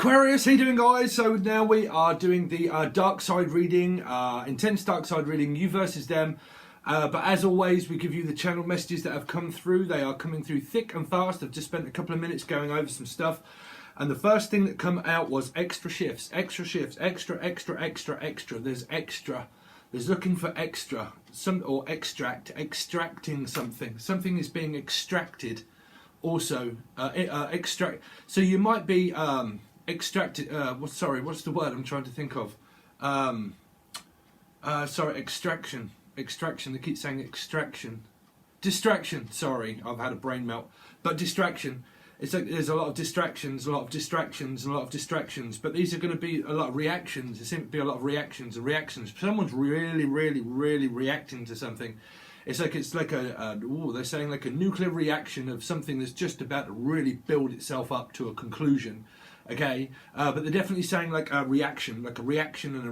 Aquarius, how you doing, guys? So now we are doing the dark side reading, intense dark side reading, you versus them. But as always, we give you the channel messages that have come through. They are coming through thick and fast. I've just spent a couple of minutes going over some stuff. And the first thing that come out was extra shifts, extra, extra. There's extra. There's looking for extra, or extracting something. Something is being extracted. Also, extract. So you might be extracted. What's the word I'm trying to think of? Extraction. Extraction. They keep saying extraction. Distraction. Sorry, I've had a brain melt. But distraction. It's like there's a lot of distractions, a lot of distractions, and a lot of distractions. But these are going to be a lot of reactions. There seem to be a lot of reactions and reactions. Someone's really reacting to something. It's like they're saying like a nuclear reaction of something that's just about to really build itself up to a conclusion. Okay, but they're definitely saying like a reaction and a reaction and a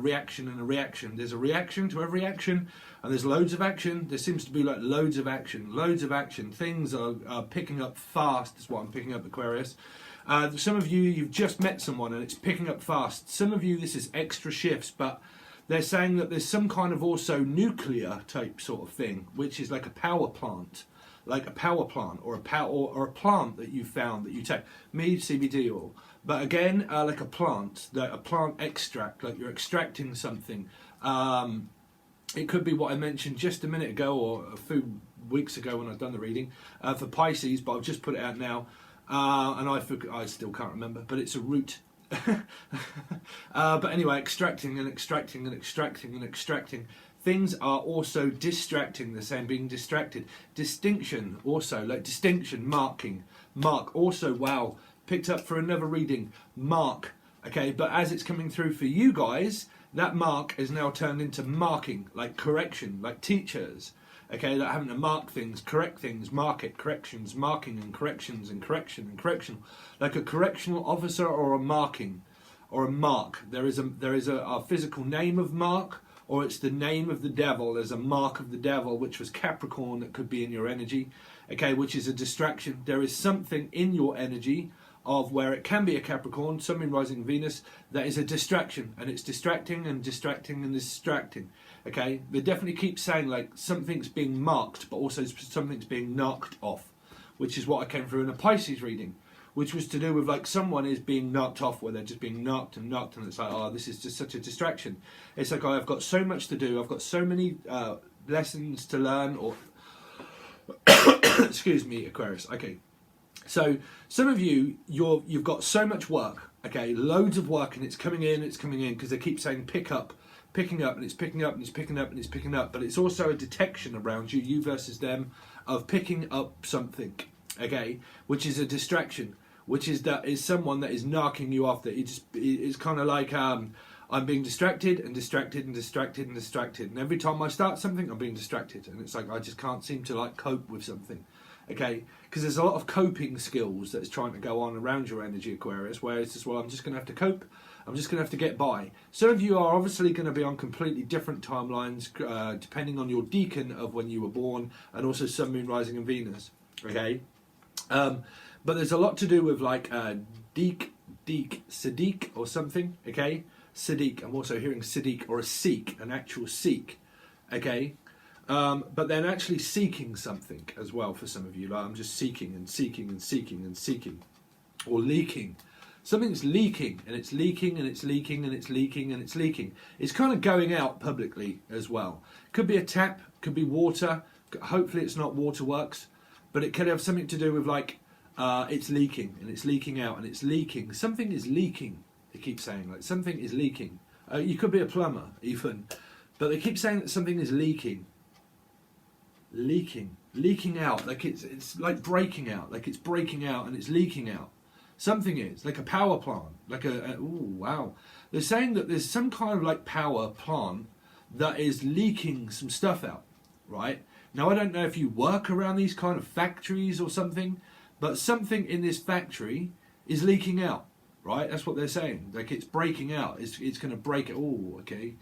reaction. There's a reaction to every action, and there's loads of action. There seems to be like loads of action. Things are picking up fast. Is what I'm picking up, Aquarius. Some of you, you've just met someone and it's picking up fast. Some of you, this is extra shifts, but they're saying that there's some kind of also nuclear type sort of thing, which is like a power plant, or a plant that you found that you take, CBD oil. But again, like a plant extract, like you're extracting something. It could be what I mentioned just a minute ago or a few weeks ago when I've done the reading for Pisces, but I've just put it out now, and I still can't remember, but it's a root. But anyway, extracting. Things are also distracting. The same, being distracted. Distinction also, like distinction, mark also. Wow, picked up for another reading. Mark. Okay, but as it's coming through for you guys, that mark is now turned into marking, like correction, like teachers. Okay, like having to mark things, correct things, mark it, corrections, marking and corrections and correction, like a correctional officer or a marking, or a mark. There is a physical name of mark, or it's the name of the devil. There's a mark of the devil, which was Capricorn, that could be in your energy. Okay, which is a distraction. There is something in your energy of where it can be a Capricorn, Sun, Moon, Rising, Venus, that is a distraction, and it's distracting and distracting and distracting. Okay, they definitely keep saying like something's being marked, but also something's being knocked off, which is what I came through in a Pisces reading, which was to do with like someone is being knocked off, where they're just being knocked, and it's like, oh, this is just such a distraction. It's like, oh, I've got so much to do, I've got so many lessons to learn, or excuse me, Aquarius. Okay, so some of you, you've got so much work, okay, loads of work, and it's coming in, because they keep saying picking up, and it's picking up, and it's picking up, and it's picking up. But it's also a detection around you versus them, of picking up something, okay, which is a distraction, which is someone that is knocking you off. That it's kind of like I'm being distracted, and every time I start something, I'm being distracted, and it's like I just can't seem to like cope with something. Okay, because there's a lot of coping skills that's trying to go on around your energy, Aquarius, where it's just, well, I'm just going to have to cope, I'm just going to have to get by. Some of you are obviously going to be on completely different timelines, depending on your decan of when you were born, and also Sun, Moon, Rising, and Venus. Okay, but there's a lot to do with like Sadiq or something. Okay, Sadiq. I'm also hearing Sadiq, or a Sikh, an actual Sikh. Okay. But then actually seeking something as well for some of you. Like I'm just seeking, or leaking. Something's leaking, and it's leaking, and it's leaking, and it's leaking, and it's leaking. It's kind of going out publicly as well. Could be a tap, could be water. Hopefully it's not waterworks, but it could have something to do with like it's leaking, and it's leaking out, and it's leaking. Something is leaking. They keep saying like something is leaking. You could be a plumber even, but they keep saying that something is leaking. Leaking out, like it's like breaking out, like it's breaking out and it's leaking out. Something is like a power plant, like ooh, wow. They're saying that there's some kind of like power plant that is leaking some stuff out, right? Now I don't know if you work around these kind of factories or something, but something in this factory is leaking out, right? That's what they're saying. Like it's breaking out. It's going to break it. Oh, okay.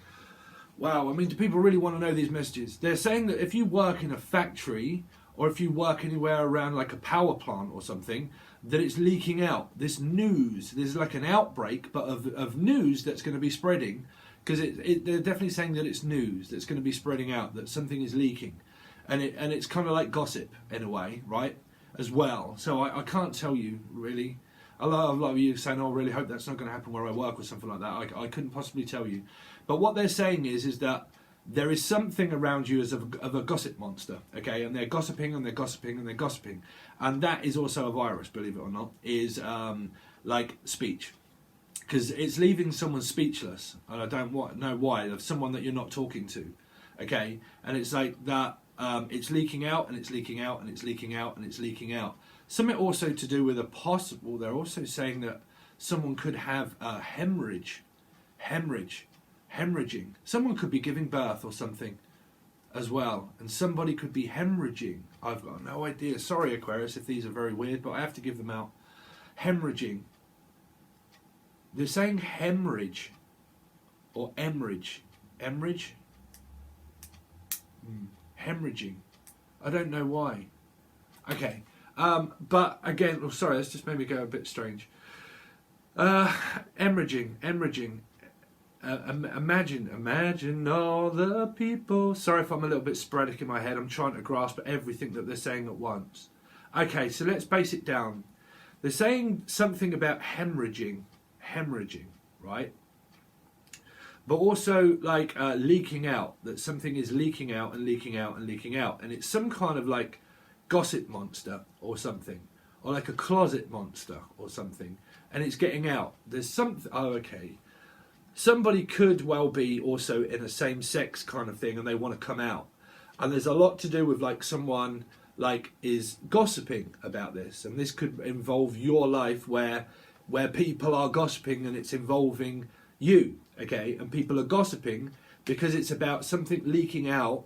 Wow, I mean, do people really want to know these messages? They're saying that if you work in a factory or if you work anywhere around like a power plant or something, that it's leaking out. This news, there's like an outbreak, but of news that's going to be spreading, because they're definitely saying that it's news that's going to be spreading out, that something is leaking, and it's kind of like gossip in a way, right, as well. So I can't tell you really. A lot of you saying, "Oh, I really hope that's not going to happen where I work," or something like that. I couldn't possibly tell you, but what they're saying is that there is something around you as of a gossip monster, okay? And they're gossiping and they're gossiping and they're gossiping. And that is also a virus, believe it or not, is like speech. Because it's leaving someone speechless. And I don't know why, of someone that you're not talking to, okay? And it's like that, it's leaking out and it's leaking out and it's leaking out and it's leaking out. Something also to do with a possible, they're also saying that someone could have a hemorrhaging. Someone could be giving birth or something as well, and somebody could be hemorrhaging. I've got no idea. Sorry, Aquarius, if these are very weird, but I have to give them out. Hemorrhaging. They're saying hemorrhage or hemorrhage. Hemorrhage? Hemorrhaging. I don't know why. Okay. But again, oh, sorry, that's just made me go a bit strange. Hemorrhaging. Imagine all the people. Sorry if I'm a little bit sporadic in my head. I'm trying to grasp everything that they're saying at once. Okay, so let's base it down. They're saying something about hemorrhaging, right? But also like leaking out, that something is leaking out and leaking out and leaking out. And it's some kind of like gossip monster or something. Or like a closet monster or something. And it's getting out. There's something, oh, okay. Somebody could well be also in a same-sex kind of thing and they want to come out. And there's a lot to do with like someone like is gossiping about this. And this could involve your life where people are gossiping and it's involving you, okay? And people are gossiping because it's about something leaking out.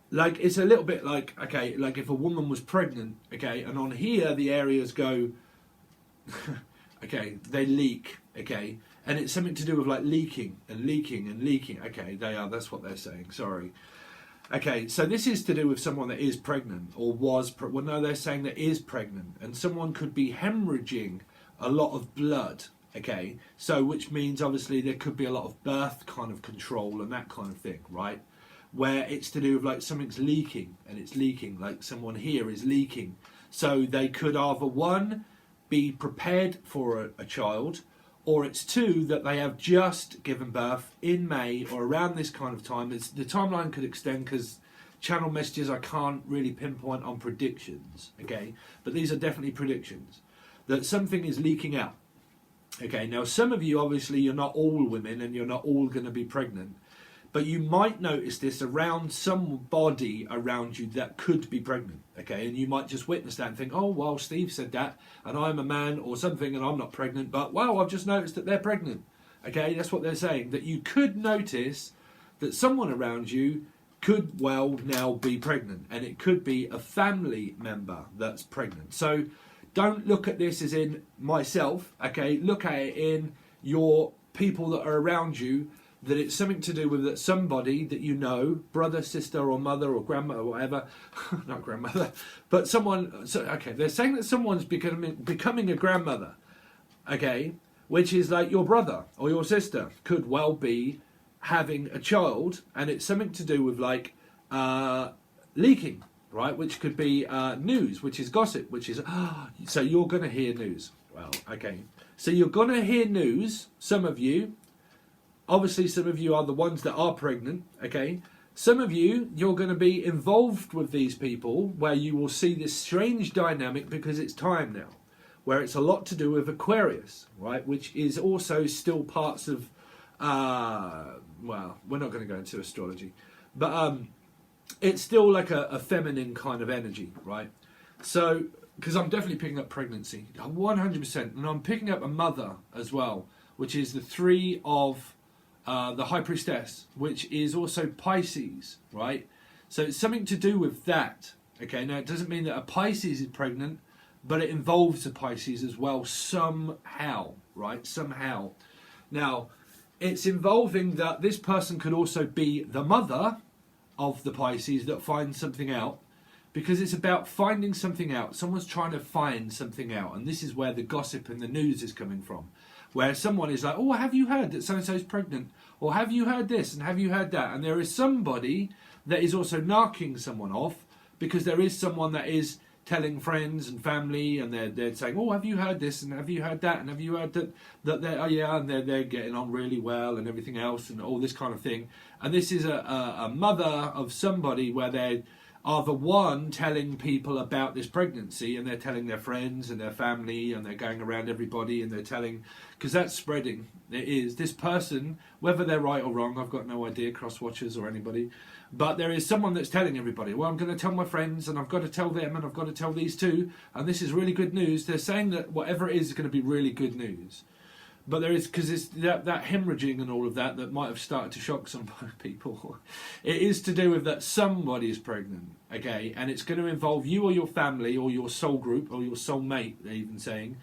Like it's a little bit like, okay, like if a woman was pregnant, okay, and on here the areas go, okay, they leak, okay? And it's something to do with like leaking and leaking and leaking. Okay, that's what they're saying, sorry. Okay, so this is to do with someone that is pregnant or was, well no, they're saying that is pregnant. And someone could be hemorrhaging a lot of blood, okay? So which means obviously there could be a lot of birth kind of control and that kind of thing, right? Where it's to do with like something's leaking and it's leaking, like someone here is leaking. So they could either one, be prepared for a child, or it's two, that they have just given birth in May or around this kind of time. The timeline could extend because channel messages I can't really pinpoint on predictions, okay? But these are definitely predictions, that something is leaking out. Okay, now some of you, obviously, you're not all women and you're not all going to be pregnant. But you might notice this around somebody around you that could be pregnant, okay? And you might just witness that and think, oh, well, Steve said that, and I'm a man or something, and I'm not pregnant, but, wow, I've just noticed that they're pregnant, okay? That's what they're saying, that you could notice that someone around you could, well, now be pregnant, and it could be a family member that's pregnant. So don't look at this as in myself, okay? Look at it in your people that are around you, that it's something to do with that somebody that you know, brother, sister or mother or grandmother or whatever, not grandmother, but someone, so, okay, they're saying that someone's becoming a grandmother, okay, which is like your brother or your sister could well be having a child, and it's something to do with like leaking, right, which could be news, which is gossip, which is, so you're going to hear news. Well, okay, so you're going to hear news, some of you. Obviously, some of you are the ones that are pregnant, okay? Some of you, you're going to be involved with these people where you will see this strange dynamic because it's time now, where it's a lot to do with Aquarius, right? Which is also still parts of, well, we're not going to go into astrology, but it's still like a feminine kind of energy, right? So, because I'm definitely picking up pregnancy, 100%, and I'm picking up a mother as well, which is the three of the High Priestess, which is also Pisces, right? So it's something to do with that. Okay, now it doesn't mean that a Pisces is pregnant, but it involves a Pisces as well somehow, right? Somehow. Now, it's involving that this person could also be the mother of the Pisces that finds something out, because it's about finding something out. Someone's trying to find something out, and this is where the gossip and the news is coming from, where someone is like, oh, have you heard that so-and-so's pregnant? Or have you heard this and have you heard that? And there is somebody that is also narking someone off, because there is someone that is telling friends and family, and they're saying, oh, have you heard this and have you heard that and have you heard that they're, oh yeah, and they're getting on really well and everything else and all this kind of thing. And this is a mother of somebody where they are the one telling people about this pregnancy, and they're telling their friends and their family, and they're going around everybody and they're telling, because that's spreading. It is this person, whether they're right or wrong, I've got no idea, cross-watchers or anybody, but there is someone that's telling everybody, well, I'm going to tell my friends, and I've got to tell them, and I've got to tell these two, and this is really good news. They're saying that whatever it is going to be really good news. But there is, because it's that hemorrhaging and all of that might have started to shock some people. It is to do with that somebody is pregnant, okay? And it's going to involve you or your family or your soul group or your soul mate, they're even saying.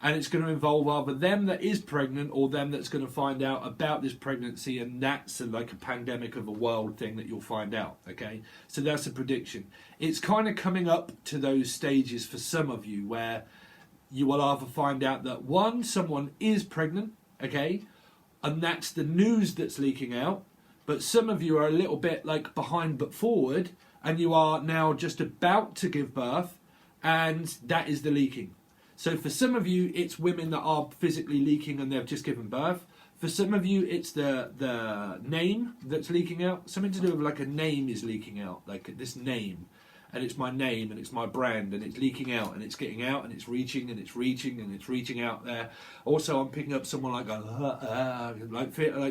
And it's going to involve either them that is pregnant or them that's going to find out about this pregnancy, and that's like a pandemic of a world thing that you'll find out, okay? So that's a prediction. It's kind of coming up to those stages for some of you where you will either find out that one, someone is pregnant, okay, and that's the news that's leaking out, but some of you are a little bit like behind but forward, and you are now just about to give birth, and that is the leaking. So for some of you, it's women that are physically leaking and they've just given birth. For some of you, it's the name that's leaking out. Something to do with like a name is leaking out, like this name. And it's my name and it's my brand, and it's leaking out and it's getting out and it's reaching and it's reaching and it's reaching out there. Also, I'm picking up someone like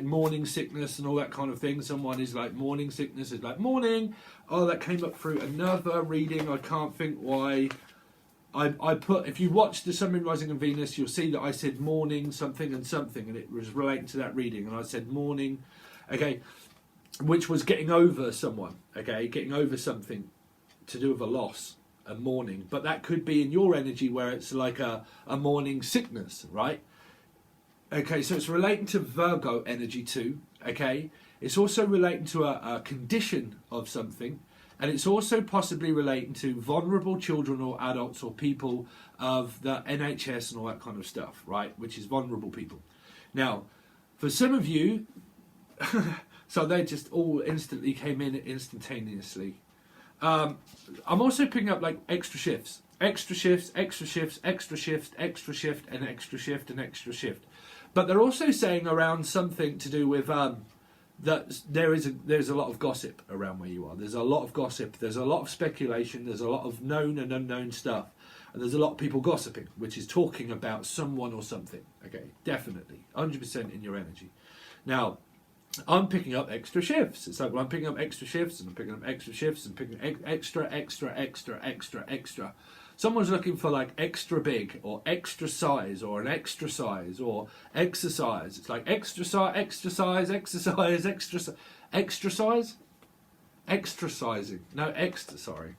morning sickness and all that kind of thing. Someone is like morning sickness, is like morning. Oh, that came up through another reading. I can't think why. I put, if you watch the Sun, Moon, Rising and Venus, you'll see that I said morning something and something, and it was relating to that reading. And I said morning, okay, which was getting over someone, okay, getting over something to do with a loss, a mourning. But that could be in your energy where it's like a morning sickness, right? Okay, so it's relating to Virgo energy too, okay? It's also relating to a condition of something, and it's also possibly relating to vulnerable children or adults or people of the NHS and all that kind of stuff, right? Which is vulnerable people. Now, for some of you, so they just all instantly came in instantaneously. I'm also picking up like extra shifts, extra shifts, extra shifts, extra shift, extra shift, and extra shift, and extra shift. But they're also saying around something to do with that there's a lot of gossip around where you are. There's a lot of gossip. There's a lot of speculation. There's a lot of known and unknown stuff, and there's a lot of people gossiping, which is talking about someone or something. Okay, definitely, 100% in your energy. Now, I'm picking up extra shifts. It's like, well, I'm picking up extra shifts, and I'm picking up extra shifts, and picking extra. Someone's looking for like extra big, or extra size, or an extra size, or exercise. It's like extra size, exercise, exercise, extra size, exercising. No, sorry,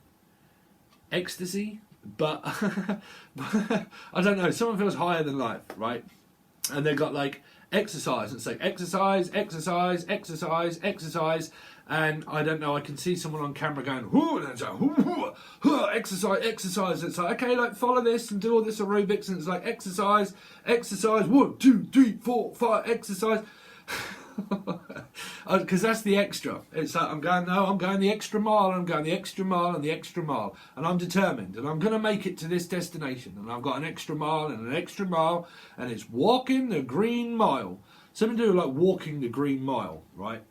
ecstasy. But I don't know. Someone feels higher than life, right? And they've got like exercise, and it's like exercise, exercise, exercise, exercise, and I don't know, I can see someone on camera going, whoo, and it's like, exercise, exercise, and it's like, okay, like follow this and do all this aerobics, and it's like exercise, exercise, 1, 2, 3, 4, 5, exercise, because that's the extra. It's like, I'm going the extra mile, and I'm going the extra mile, and the extra mile, and I'm determined, and I'm going to make it to this destination, and I've got an extra mile, and an extra mile, and it's walking the green mile. Something to do with like walking the green mile, right?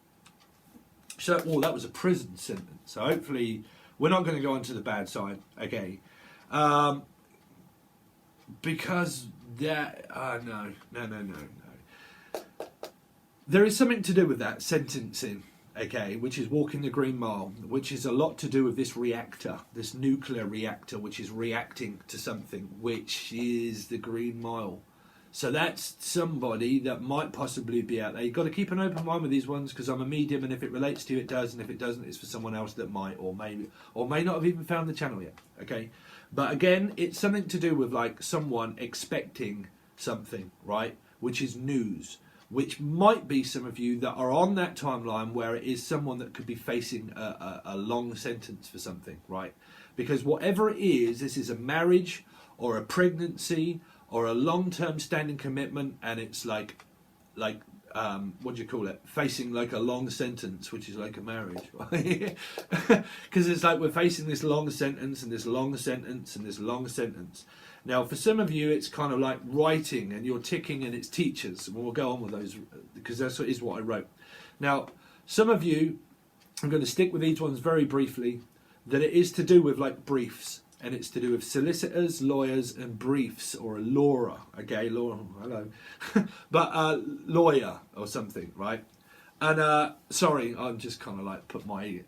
So, oh, that was a prison sentence, so hopefully we're not going to go onto the bad side, okay? Because that, no. There is something to do with that sentencing, okay, which is walking the green mile, which is a lot to do with this reactor, this nuclear reactor, which is reacting to something, which is the green mile. So that's somebody that might possibly be out there. You've got to keep an open mind with these ones, because I'm a medium, and if it relates to you, it does, and if it doesn't, it's for someone else that might, or may not have even found the channel yet, okay? But again, it's something to do with like someone expecting something, right, which is news, which might be some of you that are on that timeline where it is someone that could be facing a long sentence for something, right? because whatever it is, this is a marriage or a pregnancy or a long-term standing commitment, and it's like what do you call it? Facing like a long sentence, which is like a marriage, right? Because it's like we're facing this long sentence and this long sentence and this long sentence. Now, for some of you, it's kind of like writing, and you're ticking, and it's teachers. And we'll go on with those because that is what I wrote. Now, some of you, I'm going to stick with these ones very briefly. That it is to do with like briefs. And it's to do with solicitors, lawyers, and briefs, or a lawyer. Okay, lawyer, hello. But lawyer or something, right? And sorry, I'm just kind of like put my...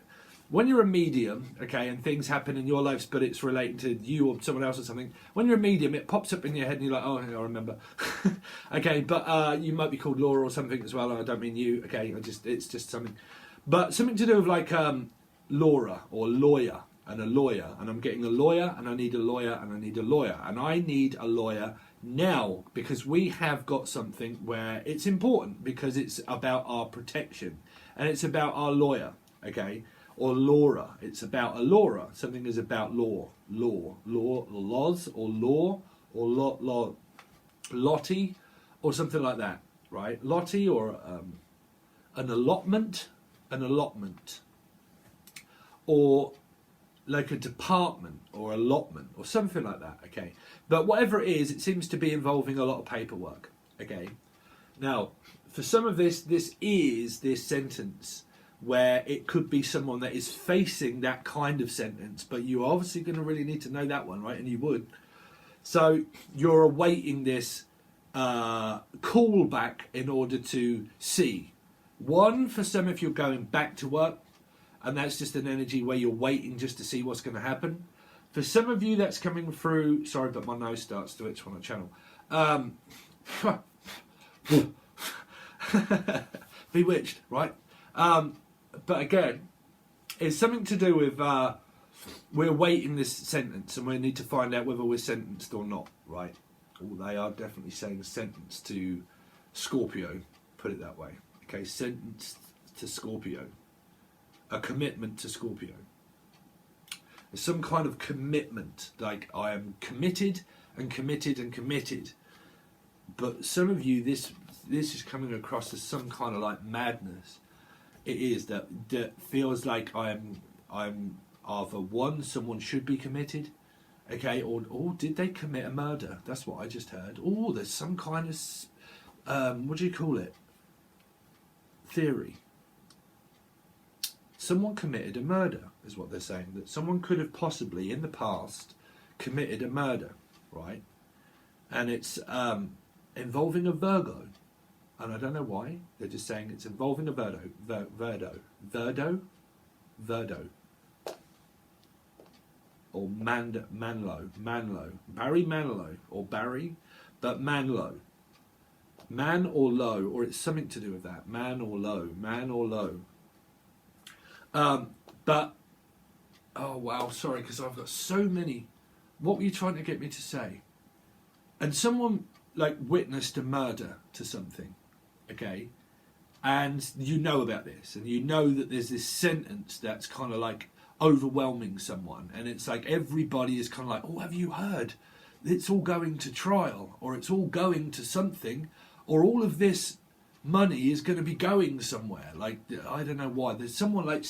When you're a medium, okay, and things happen in your lives, but it's related to you or someone else or something, when you're a medium, it pops up in your head and you're like, oh, I remember. Okay, but you might be called Laura or something as well. I don't mean you, okay, it's just something. But something to do with like Laura or lawyer. And a lawyer, and I'm getting a lawyer, and I need a lawyer, and I need a lawyer, and I need a lawyer now, because we have got something where it's important, because it's about our protection, and it's about our lawyer, okay, or Laura. It's about a Laura. Something is about laws, or law, or Lottie, or something like that, right? Lottie, or an allotment, or like a department or allotment or something like that, okay? But whatever it is, it seems to be involving a lot of paperwork, okay? Now, for some of this is this sentence where it could be someone that is facing that kind of sentence, but you're obviously going to really need to know that one, right? And you would. So you're awaiting this callback in order to see. One, for some, if you're going back to work, and that's just an energy where you're waiting just to see what's going to happen. For some of you, that's coming through... Sorry, but my nose starts to itch on the channel. Bewitched, right? But again, it's something to do with... we're waiting this sentence, and we need to find out whether we're sentenced or not, right? Oh, they are definitely saying sentence to Scorpio, put it that way. Okay, sentenced to Scorpio. A commitment to Scorpio. There's some kind of commitment, like I am committed and committed and committed. But some of you, this is coming across as some kind of like madness. It is that feels like I'm either one, someone should be committed, okay, or did they commit a murder? That's what I just heard. Oh, there's some kind of what do you call it? Theory. Someone committed a murder, is what they're saying. That someone could have possibly, in the past, committed a murder, right? And it's involving a Virgo. And I don't know why. They're just saying it's involving a Verdo. Or Manlo. Barry Manilow. Or Barry, but Manlow. Man or low, or it's something to do with that. Man or low. But, oh wow, sorry, because I've got so many. What were you trying to get me to say? And someone like witnessed a murder to something, okay? And you know about this, and you know that there's this sentence that's kind of like overwhelming someone, and it's like everybody is kind of like, oh, have you heard? It's all going to trial, or it's all going to something, or all of this money is going to be going somewhere. Like, I don't know why. There's someone like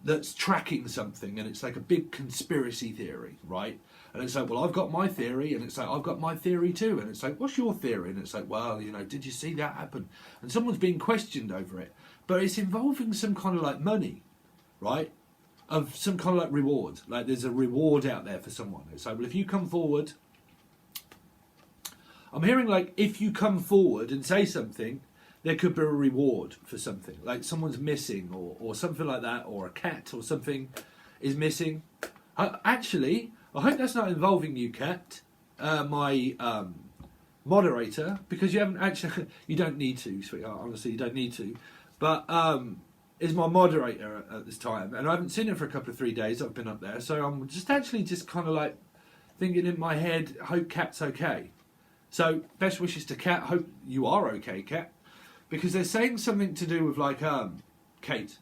that's tracking something, and it's like a big conspiracy theory, right? And it's like, well, I've got my theory, and it's like, I've got my theory too. And it's like, what's your theory? And it's like, well, you know, did you see that happen? And someone's being questioned over it. But it's involving some kind of like money, right? Of some kind of like reward. Like there's a reward out there for someone. It's like, well, if you come forward, I'm hearing like, if you come forward and say something, there could be a reward for something, like someone's missing or something like that, or a cat or something is missing. Actually, I hope that's not involving you, Cat, my moderator, because you haven't actually, you don't need to, sweetheart, honestly, you don't need to, but is my moderator at this time, and I haven't seen her for a couple of 3 days. I've been up there, so I'm just kind of like thinking in my head, hope Cat's okay. So best wishes to Cat. Hope you are okay, Cat. Because they're saying something to do with like, Kate,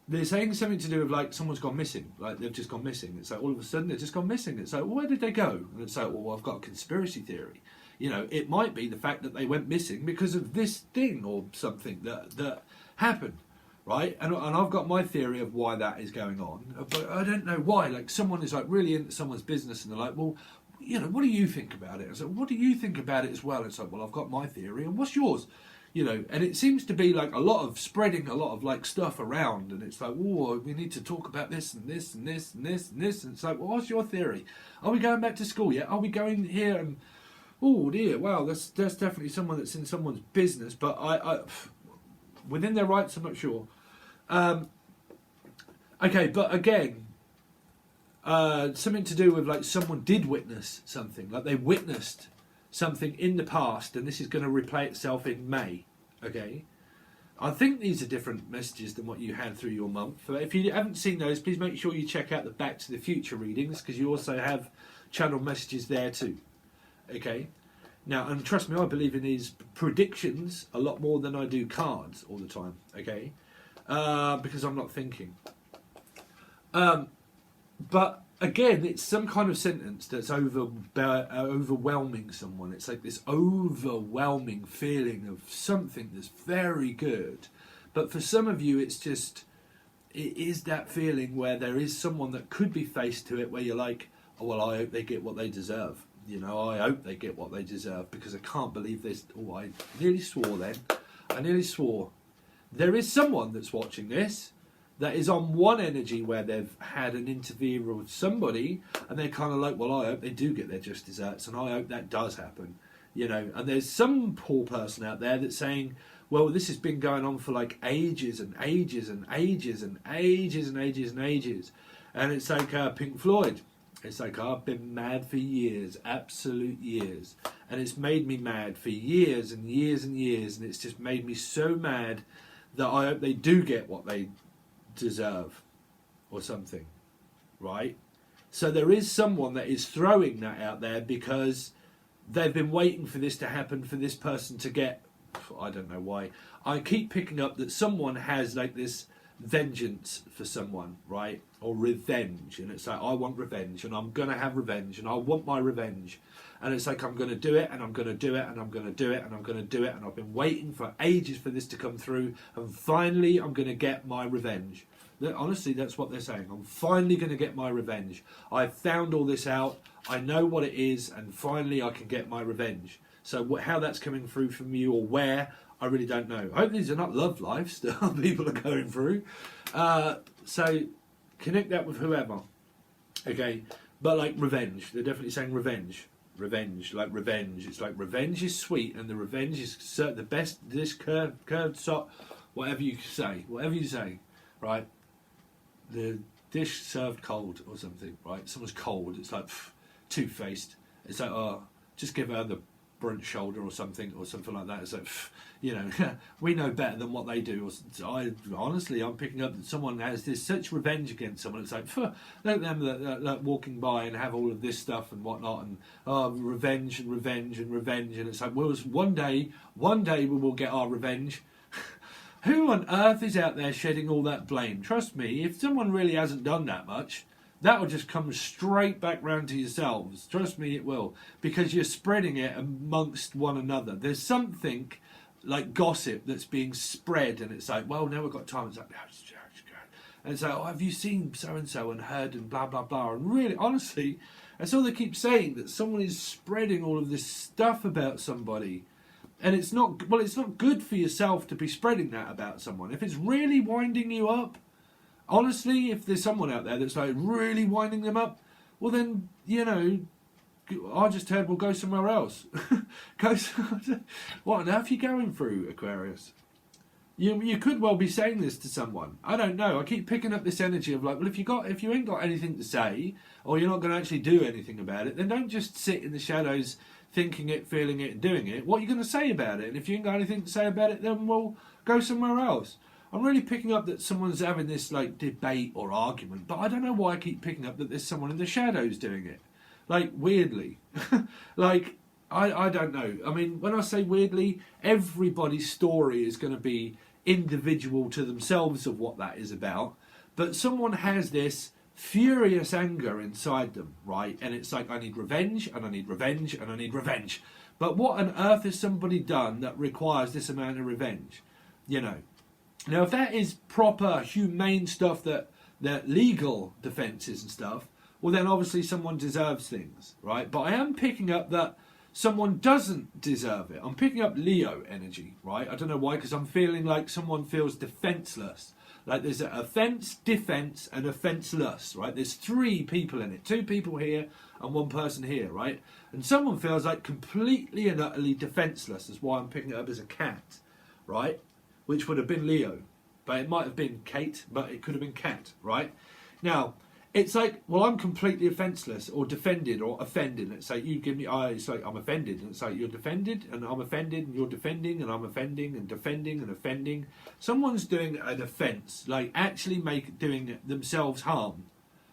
they're saying something to do with like someone's gone missing, like they've just gone missing. It's like all of a sudden they've just gone missing. It's like, well, where did they go? And it's like, well, I've got a conspiracy theory. You know, it might be the fact that they went missing because of this thing or something that happened, right? And I've got my theory of why that is going on, but I don't know why. Like someone is like really into someone's business and they're like, well, you know, what do you think about it? I said, what do you think about it as well? It's like, well, I've got my theory, and what's yours? You know, and it seems to be like a lot of spreading a lot of like stuff around, and it's like, oh, we need to talk about this and this and this and this and this, and it's like, well, what's your theory? Are we going back to school yet? Are we going here? And oh dear, wow, that's definitely someone that's in someone's business, but I within their rights, I'm not sure. Okay, but again, something to do with like someone did witness something, like they witnessed something in the past, and this is going to replay itself in May. Okay, I think these are different messages than what you had through your month. If you haven't seen those, please make sure you check out the Back to the Future readings, because you also have channel messages there too. Okay, now, and trust me, I believe in these predictions a lot more than I do cards all the time. Okay, because I'm not thinking. But again, it's some kind of sentence that's overwhelming someone. It's like this overwhelming feeling of something that's very good. But for some of you, it is that feeling where there is someone that could be faced to it, where you're like, oh, well, I hope they get what they deserve. You know, I hope they get what they deserve, because I can't believe this. Oh, I nearly swore then. I nearly swore. There is someone that's watching this that is on one energy where they've had an interview with somebody, and they're kind of like, well, I hope they do get their just desserts, and I hope that does happen, you know. And there's some poor person out there that's saying, well, this has been going on for like ages and ages and ages and ages and ages and ages, and it's like Pink Floyd. It's like, I've been mad for years, absolute years, and it's made me mad for years and years and years, and it's just made me so mad that I hope they do get what they deserve or something, right? So there is someone that is throwing that out there because they've been waiting for this to happen, for this person to get, I don't know why. I keep picking up that someone has like this vengeance for someone, right? Or revenge, and it's like, I want revenge, and I'm gonna have revenge, and I want my revenge, and it's like, I'm gonna do it, and I'm gonna do it, and I'm gonna do it, and I'm gonna do it, and I've been waiting for ages for this to come through, and finally I'm gonna get my revenge. Honestly, that's what they're saying. I'm finally gonna get my revenge. I've found all this out, I know what it is, and finally I can get my revenge. So how that's coming through from you, or where, I really don't know. I hope these are not love lives that people are going through. So connect that with whoever. Okay, but like revenge, they're definitely saying revenge. Revenge, like revenge. It's like revenge is sweet, and the revenge is the best. This curved sock, whatever you say, right? The dish served cold or something, right? Someone's cold. It's like two-faced. It's like, oh, just give her the brunt shoulder or something like that. It's like, you know, we know better than what they do. I'm picking up that someone has this such revenge against someone. It's like, let them that walking by and have all of this stuff and whatnot, and revenge and revenge and revenge, and it's like, well, one day we will get our revenge. Who on earth is out there shedding all that blame? Trust me, if someone really hasn't done that much, that will just come straight back round to yourselves. Trust me, it will. Because you're spreading it amongst one another. There's something like gossip that's being spread, and it's like, well, now we've got time. It's like, and it's like, oh, have you seen so-and-so and heard and blah, blah, blah. And really, honestly, that's all they keep saying, that someone is spreading all of this stuff about somebody. And it's not good for yourself to be spreading that about someone. If it's really winding you up, honestly, if there's someone out there that's like really winding them up, well then, you know, I just heard we'll go somewhere else. What on earth are you going through, Aquarius? You could well be saying this to someone. I don't know. I keep picking up this energy of like, well, if you ain't got anything to say, or you're not going to actually do anything about it, then don't just sit in the shadows thinking it, feeling it, and doing it. What are you going to say about it? And if you ain't got anything to say about it, then we'll go somewhere else. I'm really picking up that someone's having this like debate or argument, but I don't know why I keep picking up that there's someone in the shadows doing it. Like, weirdly. Like, I don't know. I mean, when I say weirdly, everybody's story is going to be individual to themselves of what that is about, but someone has this furious anger inside them, right? And it's like, I need revenge, and I need revenge, and I need revenge. But what on earth has somebody done that requires this amount of revenge? You know. Now, if that is proper, humane stuff, that legal defences and stuff, well, then obviously someone deserves things, right? But I am picking up that someone doesn't deserve it. I'm picking up Leo energy, right? I don't know why, because I'm feeling like someone feels defenceless. Like there's an offence, defence, and offenceless, right? There's 3 people in it. 2 people here and 1 person here, right? And someone feels like completely and utterly defenceless. That's why I'm picking it up as a cat, right? Which would have been Leo. But it might have been Kate, but it could have been cat, right? Now, it's like, well, I'm completely offenceless or defended or offended. It's like, you give me, it's like, I'm offended. And it's like, you're defended and I'm offended and you're defending and I'm offending and defending and offending. Someone's doing an offence, like actually doing themselves harm.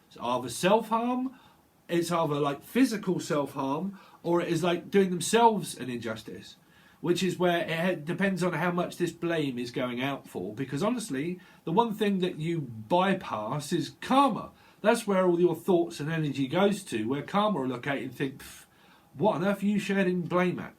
It's either self-harm, it's either like physical self-harm, or it is like doing themselves an injustice. Which is where it depends on how much this blame is going out for. Because honestly, the one thing that you bypass is karma. That's where all your thoughts and energy goes to, where karma will look at you and think, what on earth are you shedding blame at?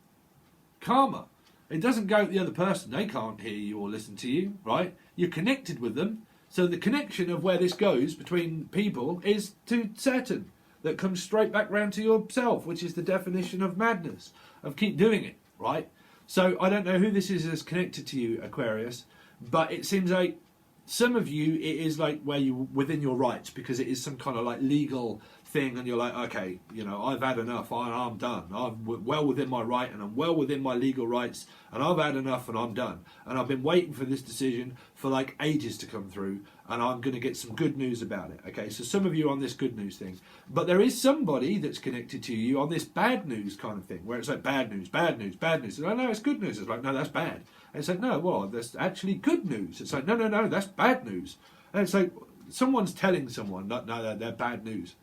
Karma. It doesn't go at the other person. They can't hear you or listen to you, right? You're connected with them. So the connection of where this goes between people is to Saturn. That comes straight back round to yourself, which is the definition of madness, of keep doing it, right? So I don't know who this is that's connected to you, Aquarius, but it seems like some of you, it is like where you're within your rights, because it is some kind of like legal thing, and you're like, okay, you know, I've had enough, I'm done. I'm well within my right, and I'm well within my legal rights, and I've had enough, and I'm done. And I've been waiting for this decision for like ages to come through, and I'm going to get some good news about it. Okay, so some of you are on this good news thing, but there is somebody that's connected to you on this bad news kind of thing, where it's like bad news, bad news, bad news. And I know it's good news. It's like, no, that's bad. And it's like, no, well, that's actually good news. It's like, no, that's bad news. And it's like, someone's telling someone, no, they're bad news.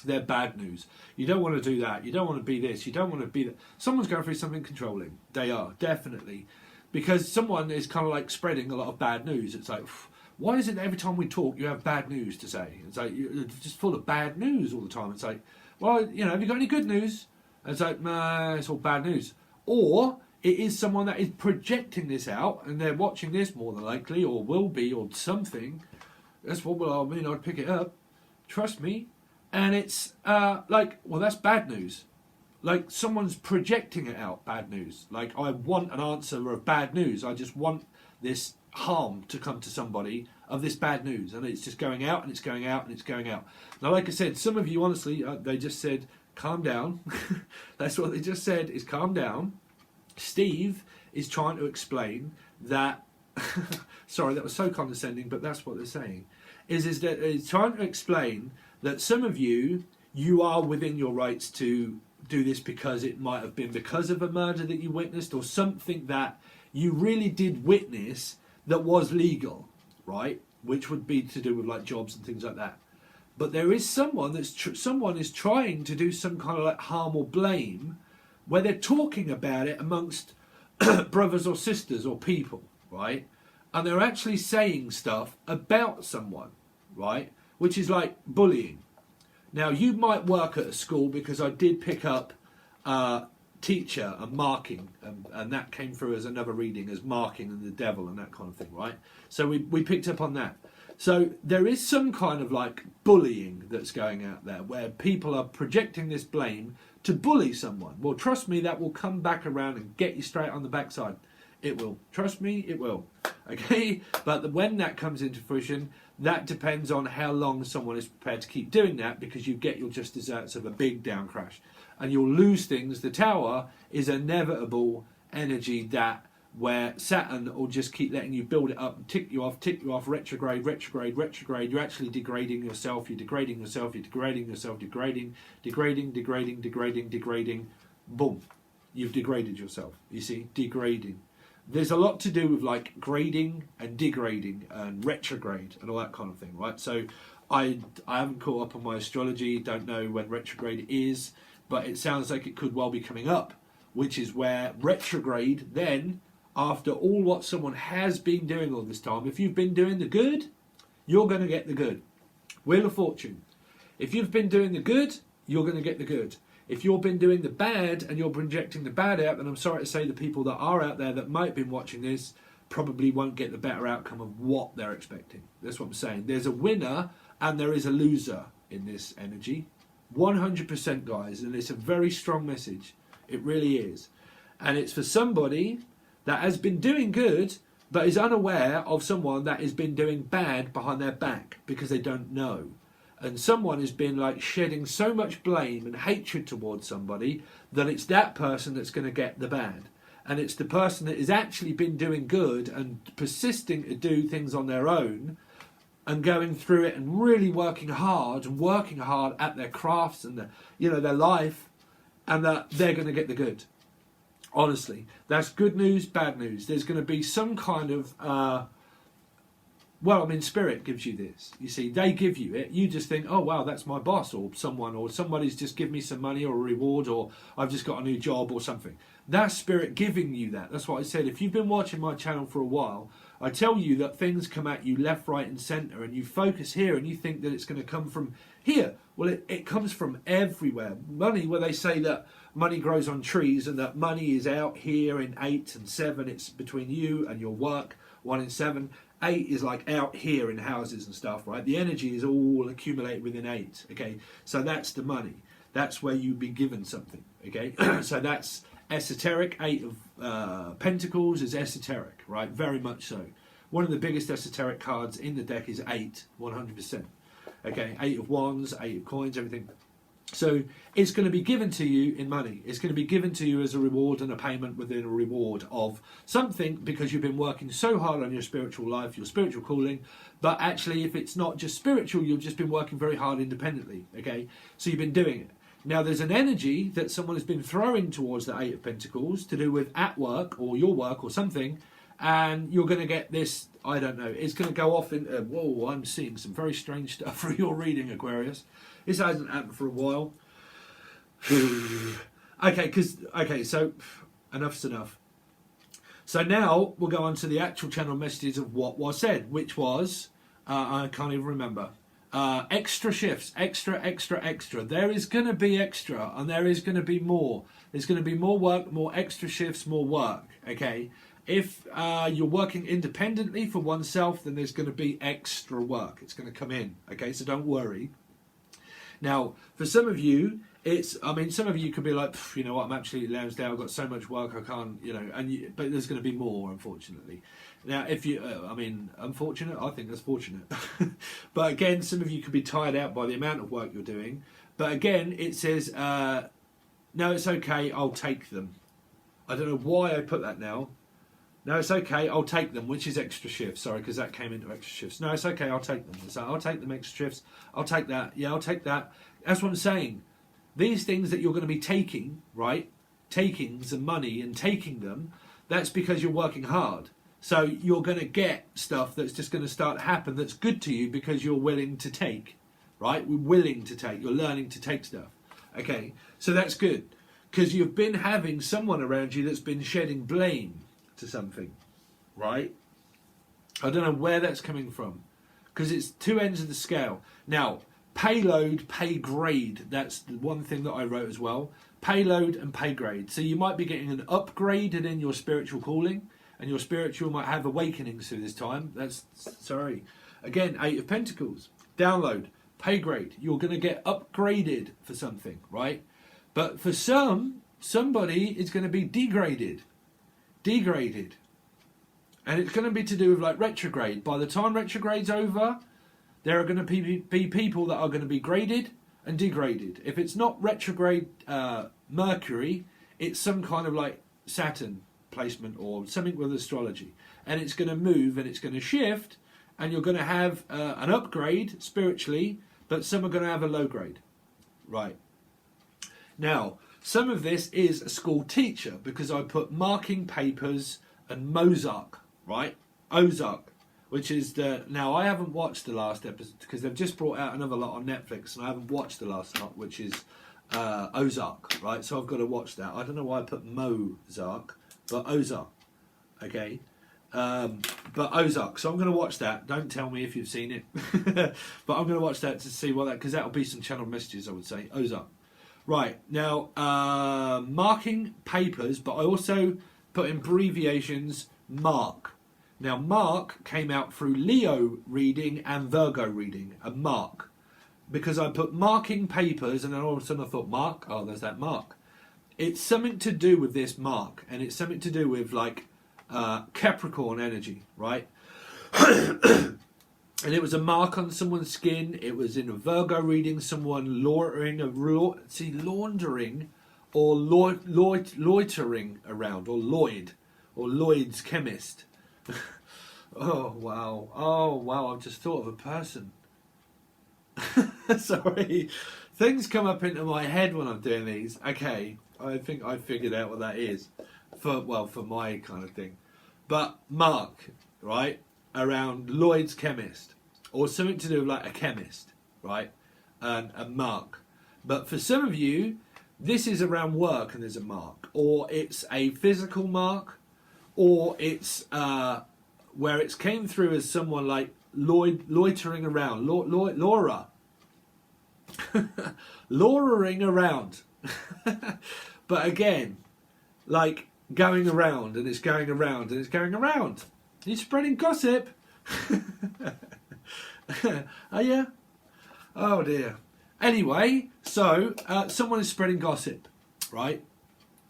They're bad news. You don't want to do that. You don't want to be this. You don't want to be that. Someone's going through something controlling. They are, definitely. Because someone is kind of like spreading a lot of bad news. It's like, why is it that every time we talk you have bad news to say? It's like, you're just full of bad news all the time. It's like, well, you know, have you got any good news? And it's like, nah, it's all bad news. Or it is someone that is projecting this out, and they're watching this more than likely, or will be, or something. That's what, well, I mean, I'd pick it up. Trust me. And it's like, well, that's bad news. Like, someone's projecting it out, bad news. Like, I want an answer of bad news. I just want this harm to come to somebody of this bad news. And it's just going out, and it's going out, and it's going out. Now, like I said, some of you, honestly, they just said, calm down. That's what they just said, is calm down. Steve is trying to explain that, sorry, that was so condescending, but that's what they're saying, is that he's trying to explain that some of you are within your rights to do this, because it might have been because of a murder that you witnessed, or something that you really did witness that was legal, right? Which would be to do with like jobs and things like that. But there is someone someone is trying to do some kind of like harm or blame, where they're talking about it amongst brothers or sisters or people, right? And they're actually saying stuff about someone, right? Which is like bullying. Now, you might work at a school, because I did pick up teacher and marking, and that came through as another reading as marking and the devil and that kind of thing, right? So we picked up on that. So there is some kind of like bullying that's going out there, where people are projecting this blame to bully someone. Well, trust me, that will come back around and get you straight on the backside. It will. Trust me, it will. Okay? But when that comes into fruition, that depends on how long someone is prepared to keep doing that, because you get your just desserts of a big down crash. And you'll lose things. The tower is inevitable energy that where Saturn will just keep letting you build it up and tick you off, retrograde, retrograde, retrograde. You're actually degrading yourself, you're degrading yourself, you're degrading yourself, degrading. Boom. You've degraded yourself, you see, degrading. There's a lot to do with like grading and degrading and retrograde and all that kind of thing, right? So I haven't caught up on my astrology, don't know when retrograde is, but it sounds like it could well be coming up, which is where retrograde then after all what someone has been doing all this time, if you've been doing the good, you're going to get the good. Wheel of Fortune. If you've been doing the good, you're going to get the good. If you've been doing the bad and you're projecting the bad out, then I'm sorry to say the people that are out there that might have been watching this probably won't get the better outcome of what they're expecting. That's what I'm saying. There's a winner and there is a loser in this energy. 100%, guys, and it's a very strong message. It really is. And it's for somebody that has been doing good but is unaware of someone that has been doing bad behind their back because they don't know. And someone has been like shedding so much blame and hatred towards somebody that it's that person that's going to get the bad. And it's the person that has actually been doing good and persisting to do things on their own and going through it and really working hard at their crafts and their life, and that they're going to get the good. Honestly, that's good news, bad news. There's going to be some kind of Spirit gives you this. You see, they give you it. You just think, oh, wow, that's my boss or somebody's just give me some money or a reward, or I've just got a new job or something. That's Spirit giving you that. That's what I said. If you've been watching my channel for a while, I tell you that things come at you left, right and centre, and you focus here and you think that it's going to come from here. Well, it comes from everywhere. Money, where they say that money grows on trees and that money is out here in 8 and 7. It's between you and your work, 1 in 7. 8 is like out here in houses and stuff, right? The energy is all accumulated within 8, okay? So that's the money. That's where you've been given something, okay? So that's esoteric. 8 of Pentacles is esoteric, right? Very much so. One of the biggest esoteric cards in the deck is 8, 100%. Okay, 8 of Wands, 8 of Coins, everything. So it's going to be given to you in money. It's going to be given to you as a reward and a payment within a reward of something, because you've been working so hard on your spiritual life, your spiritual calling. But actually, if it's not just spiritual, you've just been working very hard independently. Okay, so you've been doing it. Now, there's an energy that someone has been throwing towards the 8 of Pentacles to do with at work or your work or something, and you're going to get this, I don't know, it's going to go off in, whoa, I'm seeing some very strange stuff for your reading, Aquarius. This hasn't happened for a while. Okay, so enough's enough. So now we'll go on to the actual channel messages of what was said, which was, I can't even remember. Extra shifts, extra. There is going to be extra, and there is going to be more. There's going to be more work, more extra shifts, more work, okay? If you're working independently for oneself, then there's going to be extra work. It's going to come in, okay? So don't worry. Now, for some of you, some of you could be like, you know what, I'm absolutely lounged out, I've got so much work, I can't, but there's going to be more, unfortunately. Now, if you, unfortunate, I think that's fortunate. But again, some of you could be tired out by the amount of work you're doing. But again, it says, no, it's okay, I'll take them. I don't know why I put that now. No, it's okay, I'll take them, which is extra shifts. Sorry, because that came into extra shifts. No, it's okay, I'll take them. So I'll take them extra shifts. I'll take that. Yeah, I'll take that. That's what I'm saying. These things that you're going to be taking, right? Taking some money and taking them, that's because you're working hard. So you're going to get stuff that's just going to start to happen that's good to you because you're willing to take, right? We're willing to take. You're learning to take stuff. Okay, so that's good. Because you've been having someone around you that's been shedding blame to something, right? I don't know where that's coming from, because it's two ends of the scale. Now, payload, pay grade, that's the one thing that I wrote as well. Payload and pay grade. So you might be getting an upgrade in your spiritual calling, and your spiritual might have awakenings through this time. Again, 8 of Pentacles. Download, pay grade. You're going to get upgraded for something, right? But for somebody is going to be degraded. And it's going to be to do with like retrograde. By the time retrograde's over, there are going to be people that are going to be graded and degraded. If it's not retrograde Mercury, it's some kind of like Saturn placement or something with astrology. And it's going to move and it's going to shift, and you're going to have an upgrade spiritually, but some are going to have a low grade. Right. Now, some of this is a school teacher, because I put marking papers and Mozart, right? Ozark, which is now I haven't watched the last episode because they've just brought out another lot on Netflix, and I haven't watched the last lot, which is Ozark, right? So I've got to watch that. I don't know why I put Mozart, but Ozark. Okay. But Ozark, so I'm going to watch that. Don't tell me if you've seen it. But I'm going to watch that to see what that, because that'll be some channel messages, I would say. Ozark. Right, now, marking papers, but I also put in abbreviations, mark. Now, mark came out through Leo reading and Virgo reading, a mark. Because I put marking papers, and then all of a sudden I thought, mark? Oh, there's that mark. It's something to do with this mark, and it's something to do with, like, Capricorn energy, right? And it was a mark on someone's skin. It was in a Virgo reading, someone laundering or loitering around, or Lloyd's chemist. Oh wow, I've just thought of a person. Sorry, things come up into my head when I'm doing these. Okay, I think I figured out what that is for my kind of thing. But mark, right, around Lloyd's chemist, or something to do with like a chemist, right, and a mark. But for some of you, this is around work and there's a mark, or it's a physical mark, or it's where it's came through as someone like loitering around, Laura, Lauraing around. But again, like going around, and it's going around, and it's going around. You're spreading gossip. Oh yeah. Oh dear. Anyway, so someone is spreading gossip, right?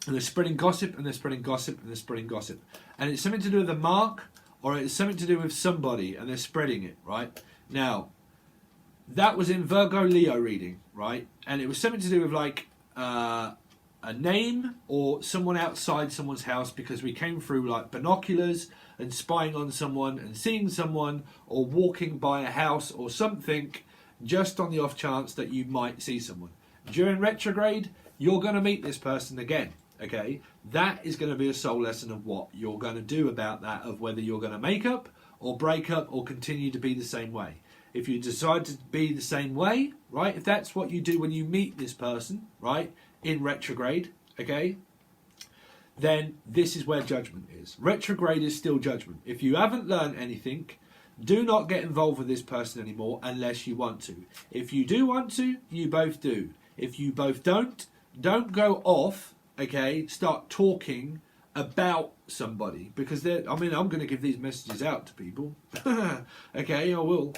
And they're spreading gossip, and they're spreading gossip, and they're spreading gossip, and it's something to do with a mark, or it's something to do with somebody, and they're spreading it, right? Now, that was in Virgo Leo reading, right? And it was something to do with like a name or someone outside someone's house, because we came through like binoculars and spying on someone and seeing someone, or walking by a house or something, just on the off chance that you might see someone. During retrograde, you're going to meet this person again. Okay, that is going to be a soul lesson of what you're going to do about that, of whether you're going to make up or break up or continue to be the same way. If you decide to be the same way, right, if that's what you do when you meet this person, right, in retrograde, okay, then this is where judgment is. Retrograde is still judgment. If you haven't learned anything, do not get involved with this person anymore unless you want to. If you do want to, you both do. If you both don't go off, okay, start talking about somebody, because I'm going to give these messages out to people. Okay, I will.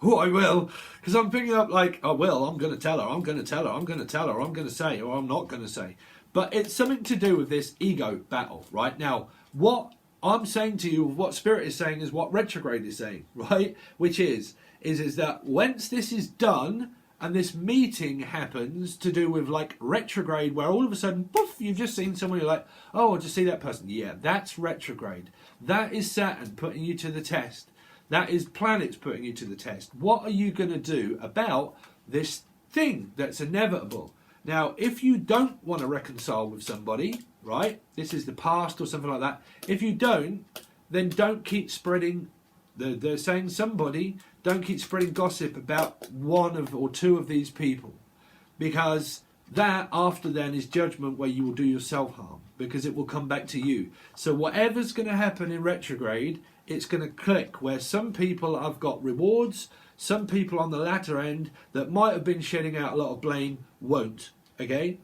Oh, I will, because I'm picking up like, oh well, I'm going to tell her, I'm going to tell her, I'm going to tell her, I'm going to say, or I'm not going to say. But it's something to do with this ego battle, right? Now, what I'm saying to you, what Spirit is saying, is what retrograde is saying, right? Which is that once this is done, and this meeting happens to do with like retrograde, where all of a sudden, poof, you've just seen someone, you're like, oh, I'll just see that person. Yeah, that's retrograde. That is Saturn putting you to the test. That is planets putting you to the test. What are you going to do about this thing that's inevitable? Now, if you don't want to reconcile with somebody, right, this is the past or something like that, if you don't, then don't keep spreading, they're saying somebody, don't keep spreading gossip about one of or two of these people, because that after then is judgment, where you will do yourself harm, because it will come back to you. So whatever's going to happen in retrograde, it's going to click, where some people have got rewards, some people on the latter end that might have been shedding out a lot of blame won't, okay?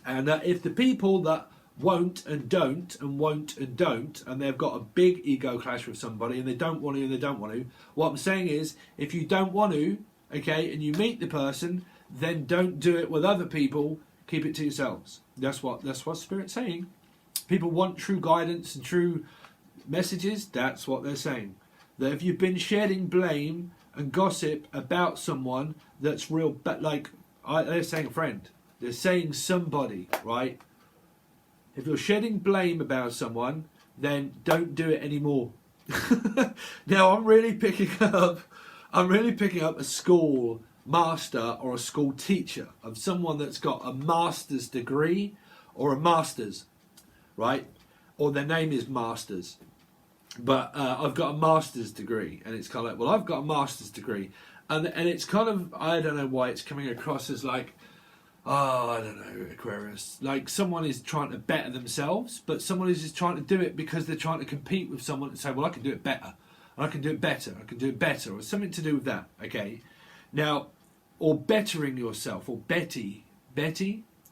And if the people that won't and don't and won't and don't, and they've got a big ego clash with somebody, and they don't want to and they don't want to, what I'm saying is, if you don't want to, okay, and you meet the person, then don't do it with other people, keep it to yourselves. That's what Spirit's saying. People want true guidance and true messages. That's what they're saying. That if you've been shedding blame and gossip about someone that's real, but like they're saying a friend, they're saying somebody, right? If you're shedding blame about someone, then don't do it anymore. Now I'm really picking up a school master or a school teacher of someone that's got a master's degree or a master's, right? Or their name is Masters. But I've got a master's degree, and it's kind of like, well, I've got a master's degree, and it's kind of, I don't know why it's coming across as like, oh, I don't know, Aquarius. Like someone is trying to better themselves, but someone is just trying to do it because they're trying to compete with someone and say, well, I can do it better. I can do it better. I can do it better, or something to do with that. Okay, now, or bettering yourself, or Betty,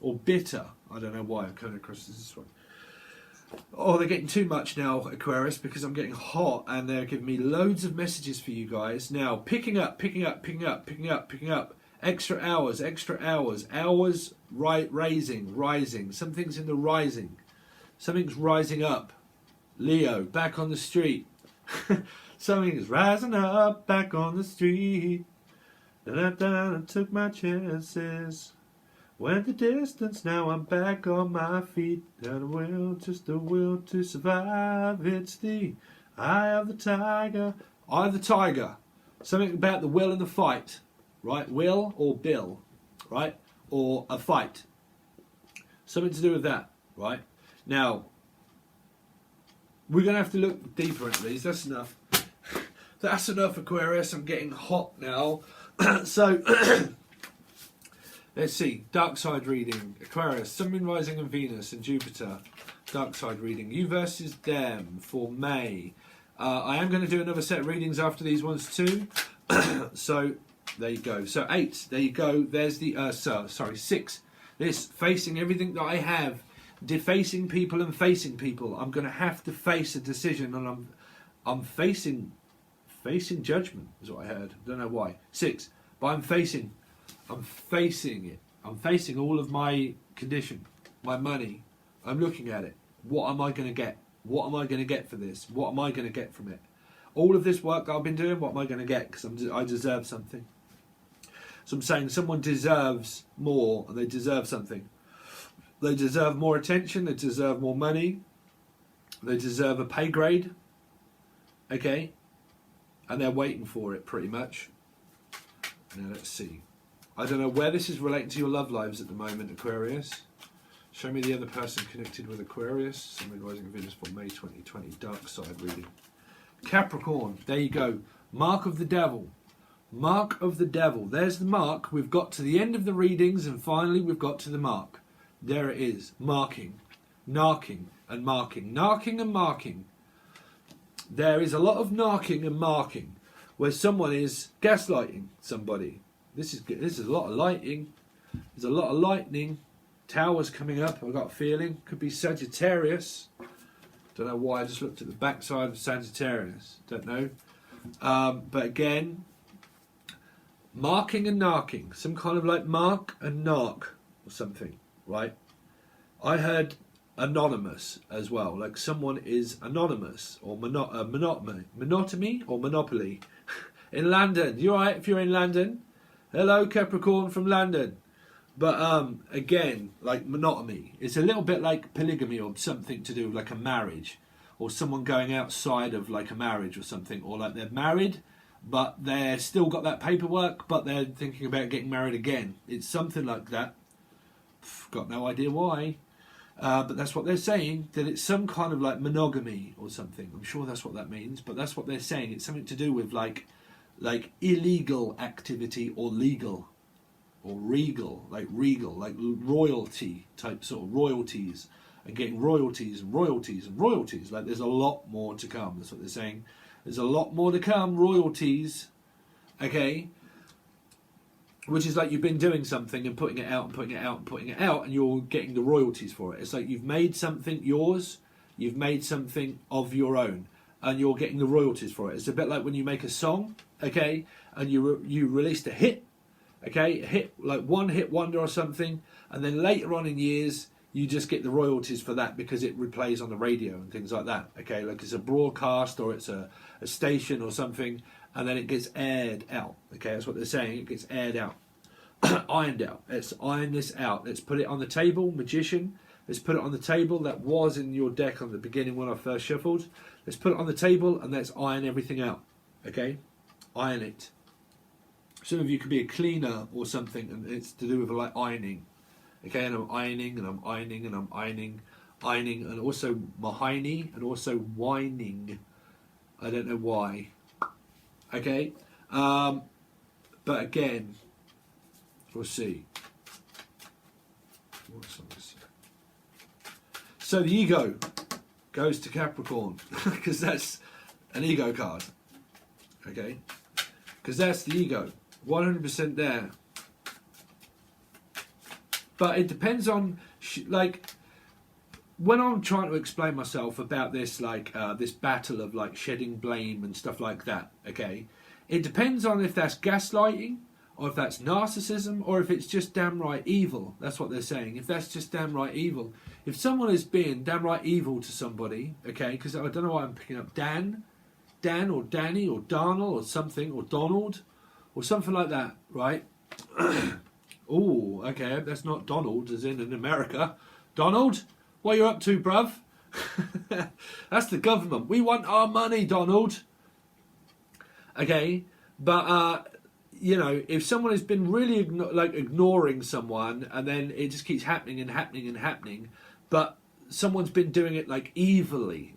or bitter. I don't know why I'm coming across this one. Oh, they're getting too much now, Aquarius, because I'm getting hot, and they're giving me loads of messages for you guys now. Picking up. Extra hours, rising. Something's in the rising. Something's rising up. Leo, back on the street. Something's rising up, back on the street. Da-da-da, I took my chances. Went the distance, now I'm back on my feet. And a will, just a will to survive. It's the eye of the tiger. Eye of the tiger. Something about the will and the fight. Right? Will or Bill. Right? Or a fight. Something to do with that. Right? Now, we're going to have to look deeper into these. That's enough. That's enough, Aquarius. I'm getting hot now. So, let's see. Dark side reading. Aquarius, Sun, Moon, Rising and Venus and Jupiter. Dark side reading. You versus them for May. I am going to do another set of readings after these ones too. So, there you go. So, 8. There you go. There's the 6. This, facing everything that I have. Defacing people and facing people. I'm going to have to face a decision, and I'm facing judgment is what I heard. Don't know why. 6. But I'm facing it. I'm facing all of my condition, my money. I'm looking at it. What am I going to get? What am I going to get for this? What am I going to get from it? All of this work that I've been doing, what am I going to get? Because I deserve something. So I'm saying someone deserves more, and they deserve something. They deserve more attention. They deserve more money. They deserve a pay grade. Okay? And they're waiting for it, pretty much. Now, let's see. I don't know where this is relating to your love lives at the moment, Aquarius. Show me the other person connected with Aquarius. Sun, Moon, Rising, Venus for May 2020. Dark side reading. Capricorn. There you go. Mark of the devil. Mark of the devil. There's the mark. We've got to the end of the readings, and finally we've got to the mark. There it is. Marking. Narking and marking. Narking and marking. There is a lot of narking and marking where someone is gaslighting somebody. This is a lot of lighting. There's a lot of lightning. Towers coming up. I've got a feeling. Could be Sagittarius. Don't know why. I just looked at the backside of Sagittarius. Don't know. But again, marking and narking. Some kind of like mark and narc or something. Right? I heard anonymous as well, like someone is anonymous, or monotony or monopoly. In London, you alright if you're in London? Hello, Capricorn from London. But again, like monotony, it's a little bit like polygamy, or something to do with like a marriage, or someone going outside of like a marriage or something, or like they're married but they're still got that paperwork, but they're thinking about getting married again. It's something like that. Got no idea why. But that's what they're saying, that it's some kind of like monogamy or something. I'm sure that's what that means, but that's what they're saying. It's something to do with like illegal activity, or legal, or regal, like royalty type, sort of royalties, and getting royalties and royalties and royalties. Like there's a lot more to come. That's what they're saying. There's a lot more to come, royalties. Okay. Which is like you've been doing something and putting it out and putting it out and putting it out, and you're getting the royalties for it. It's like you've made something yours, you've made something of your own, and you're getting the royalties for it. It's a bit like when you make a song, okay, and you released a hit, okay, a hit, like one hit wonder or something, and then later on in years, you just get the royalties for that because it replays on the radio and things like that, okay, like it's a broadcast or it's a station or something, and then it gets aired out. Okay, that's what they're saying. It gets aired out. Ironed out. Let's iron this out. Let's put it on the table. Magician. Let's put it on the table. That was in your deck on the beginning when I first shuffled. Let's put it on the table and let's iron everything out. Okay? Iron it. Some of you could be a cleaner or something, and it's to do with like ironing. Okay, and I'm ironing and I'm ironing and I'm ironing. Ironing, and also mahiny, and also whining. I don't know why. Okay, but again, we'll see. So the ego goes to Capricorn because that's an ego card. Okay, because that's the ego, 100% there. But it depends on, like, when I'm trying to explain myself about this, like, this battle of, like, shedding blame and stuff like that, okay, it depends on if that's gaslighting, or if that's narcissism, or if it's just downright evil. That's what they're saying. If that's just downright evil. If someone is being downright evil to somebody, okay, because I don't know why I'm picking up Dan or Danny or Darnell or something, or Donald, or something like that, right? Oh, okay, that's not Donald, as in America. Donald, what you up to, bruv? That's the government. We want our money, Donald. Okay, but, you know, if someone has been really ignoring someone, and then it just keeps happening and happening and happening, but someone's been doing it like evilly,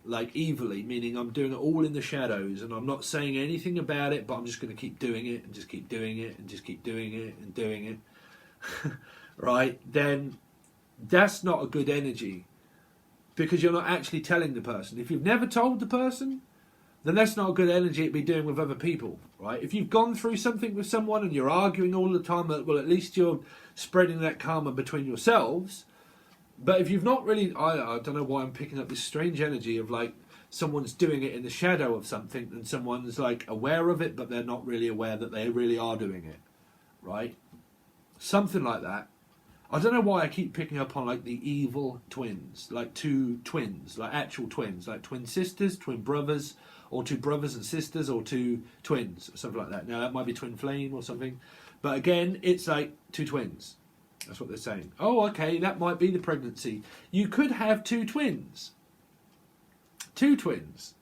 meaning I'm doing it all in the shadows and I'm not saying anything about it, but I'm just going to keep doing it and just keep doing it and just keep doing it and doing it, right? Then that's not a good energy, because you're not actually telling the person. If you've never told the person, then that's not a good energy to be doing with other people, right? If you've gone through something with someone and you're arguing all the time, well, at least you're spreading that karma between yourselves. But if you've not really, I don't know why I'm picking up this strange energy of, like, someone's doing it in the shadow of something and someone's, like, aware of it, but they're not really aware that they really are doing it, right? Something like that. I don't know why I keep picking up on, like, the evil twins, like two twins, like actual twins, like twin sisters, twin brothers, or two brothers and sisters, or two twins, or something like that. Now, that might be twin flame or something. But again, it's like two twins. That's what they're saying. Oh, okay, that might be the pregnancy. You could have two twins. Two twins.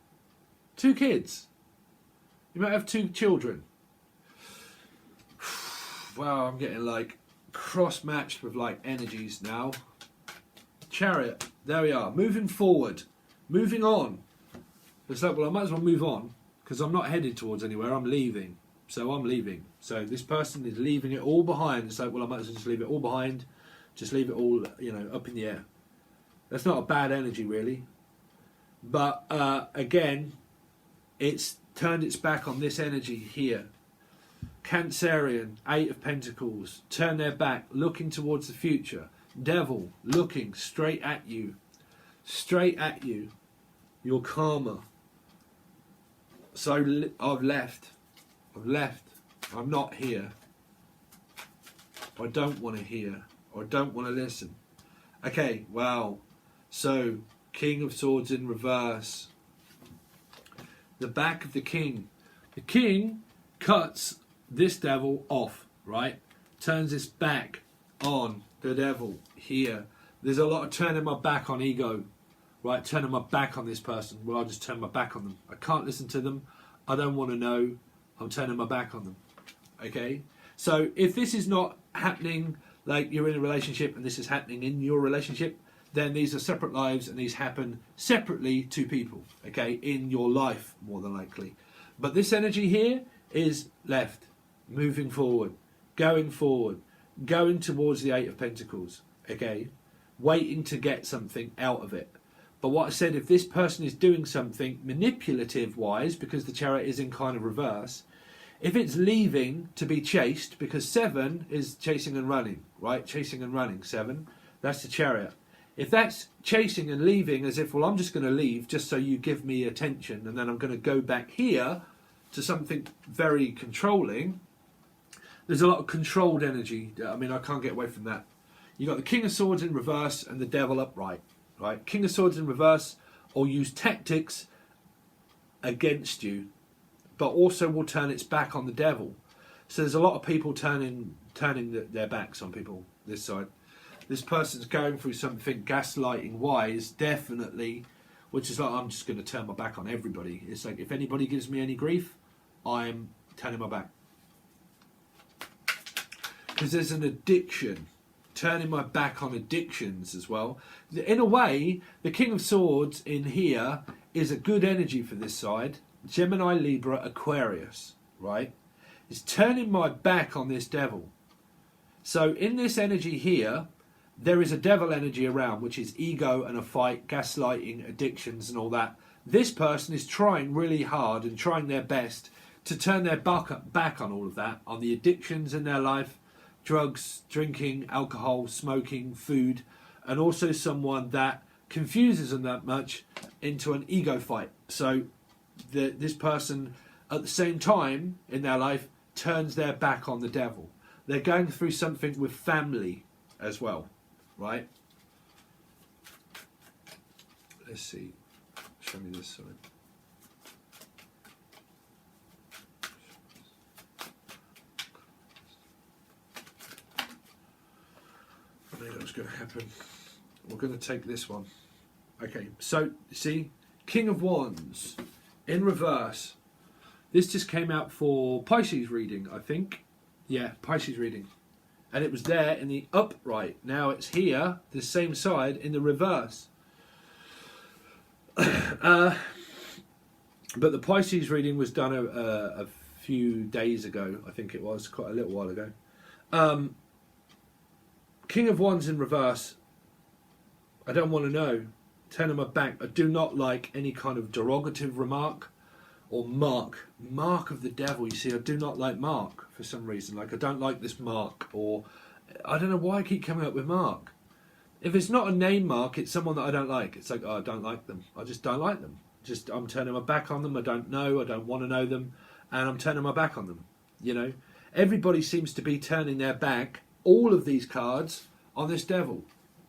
Two kids. You might have two children. Wow, I'm getting, like, cross-matched with, like, energies now. Chariot. There we are. Moving forward. Moving on. It's like, well, I might as well move on, because I'm not headed towards anywhere. I'm leaving. So I'm leaving. So this person is leaving it all behind. It's like, well, I might as well just leave it all behind. Just leave it all, you know, up in the air. That's not a bad energy, really. But, again, it's turned its back on this energy here. Cancerian, 8 of Pentacles, turn their back, looking towards the future. Devil, looking straight at you. Straight at you. Your karma. So I've left. I'm not here. I don't want to hear. I don't want to listen. Okay, wow. So, King of Swords in reverse. The back of the king. The king cuts this devil off, right? Turns its back on the devil here. There's a lot of turning my back on ego, right? Turning my back on this person. Well, I'll just turn my back on them. I can't listen to them. I don't want to know. I'm turning my back on them. Okay? So if this is not happening, like you're in a relationship and this is happening in your relationship, then these are separate lives and these happen separately to people, okay, in your life, more than likely. But this energy here is left, moving forward, going towards the 8 of Pentacles, okay, waiting to get something out of it. But what I said, if this person is doing something manipulative-wise, because the Chariot is in kind of reverse, if it's leaving to be chased, because 7 is chasing and running, right? Chasing and running, 7. That's the Chariot. If that's chasing and leaving as if, well, I'm just going to leave just so you give me attention and then I'm going to go back here to something very controlling, there's a lot of controlled energy. I mean, I can't get away from that. You've got the King of Swords in reverse and the Devil upright, right? King of Swords in reverse will use tactics against you, but also will turn its back on the devil. So there's a lot of people turning their backs on people this side. This person's going through something gaslighting wise, definitely, which is like, I'm just going to turn my back on everybody. It's like, if anybody gives me any grief, I'm turning my back. Because there's an addiction, turning my back on addictions as well. In a way, the King of Swords in here is a good energy for this side. Gemini, Libra, Aquarius, right? It's turning my back on this devil. So in this energy here, there is a devil energy around, which is ego and a fight, gaslighting, addictions and all that. This person is trying really hard and trying their best to turn their back on all of that, on the addictions in their life, drugs, drinking, alcohol, smoking, food, and also someone that confuses them that much into an ego fight. So this person at the same time in their life turns their back on the devil. They're going through something with family as well, right? Let's see. Show me this side. I knew that was going to happen. We're going to take this one. Okay, so see, King of Wands in reverse. This just came out for Pisces reading, I think. Yeah, Pisces reading. And it was there in the upright. Now it's here, the same side, in the reverse. But the Pisces reading was done a few days ago, I think it was, quite a little while ago. King of Wands in reverse. I don't want to know. Turning my back. I do not like any kind of derogative remark or mark. Mark of the devil. You see, I do not like mark for some reason. Like, I don't like this mark, or I don't know why I keep coming up with mark. If it's not a name mark, it's someone that I don't like. It's like, oh, I don't like them. I just don't like them. I'm turning my back on them. I don't know. I don't want to know them. And I'm turning my back on them. You know, everybody seems to be turning their back, all of these cards, on this devil,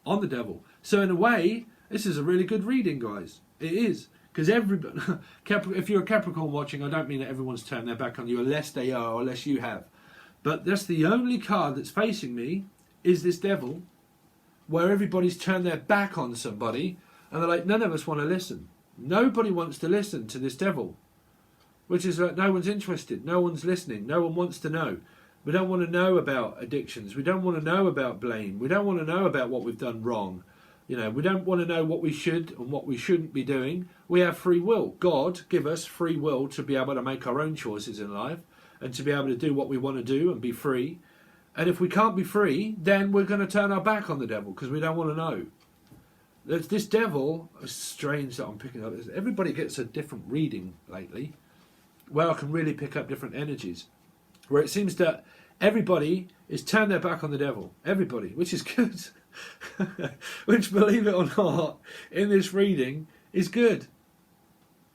on the devil. So in a way, this is a really good reading, guys. It is. Because everybody, if you're a Capricorn watching, I don't mean that everyone's turned their back on you, unless they are, or unless you have. But that's the only card that's facing me, is this devil, where everybody's turned their back on somebody, and they're like, none of us want to listen. Nobody wants to listen to this devil. Which is like, no one's interested, no one's listening, no one wants to know. We don't want to know about addictions. We don't want to know about blame. We don't want to know about what we've done wrong. You know, we don't want to know what we should and what we shouldn't be doing. We have free will. God give us free will to be able to make our own choices in life and to be able to do what we want to do and be free. And if we can't be free, then we're going to turn our back on the devil because we don't want to know. This devil, it's strange that I'm picking up. Everybody gets a different reading lately where I can really pick up different energies. Where it seems that everybody is turned their back on the devil. Everybody, which is good. Which, believe it or not, in this reading is good.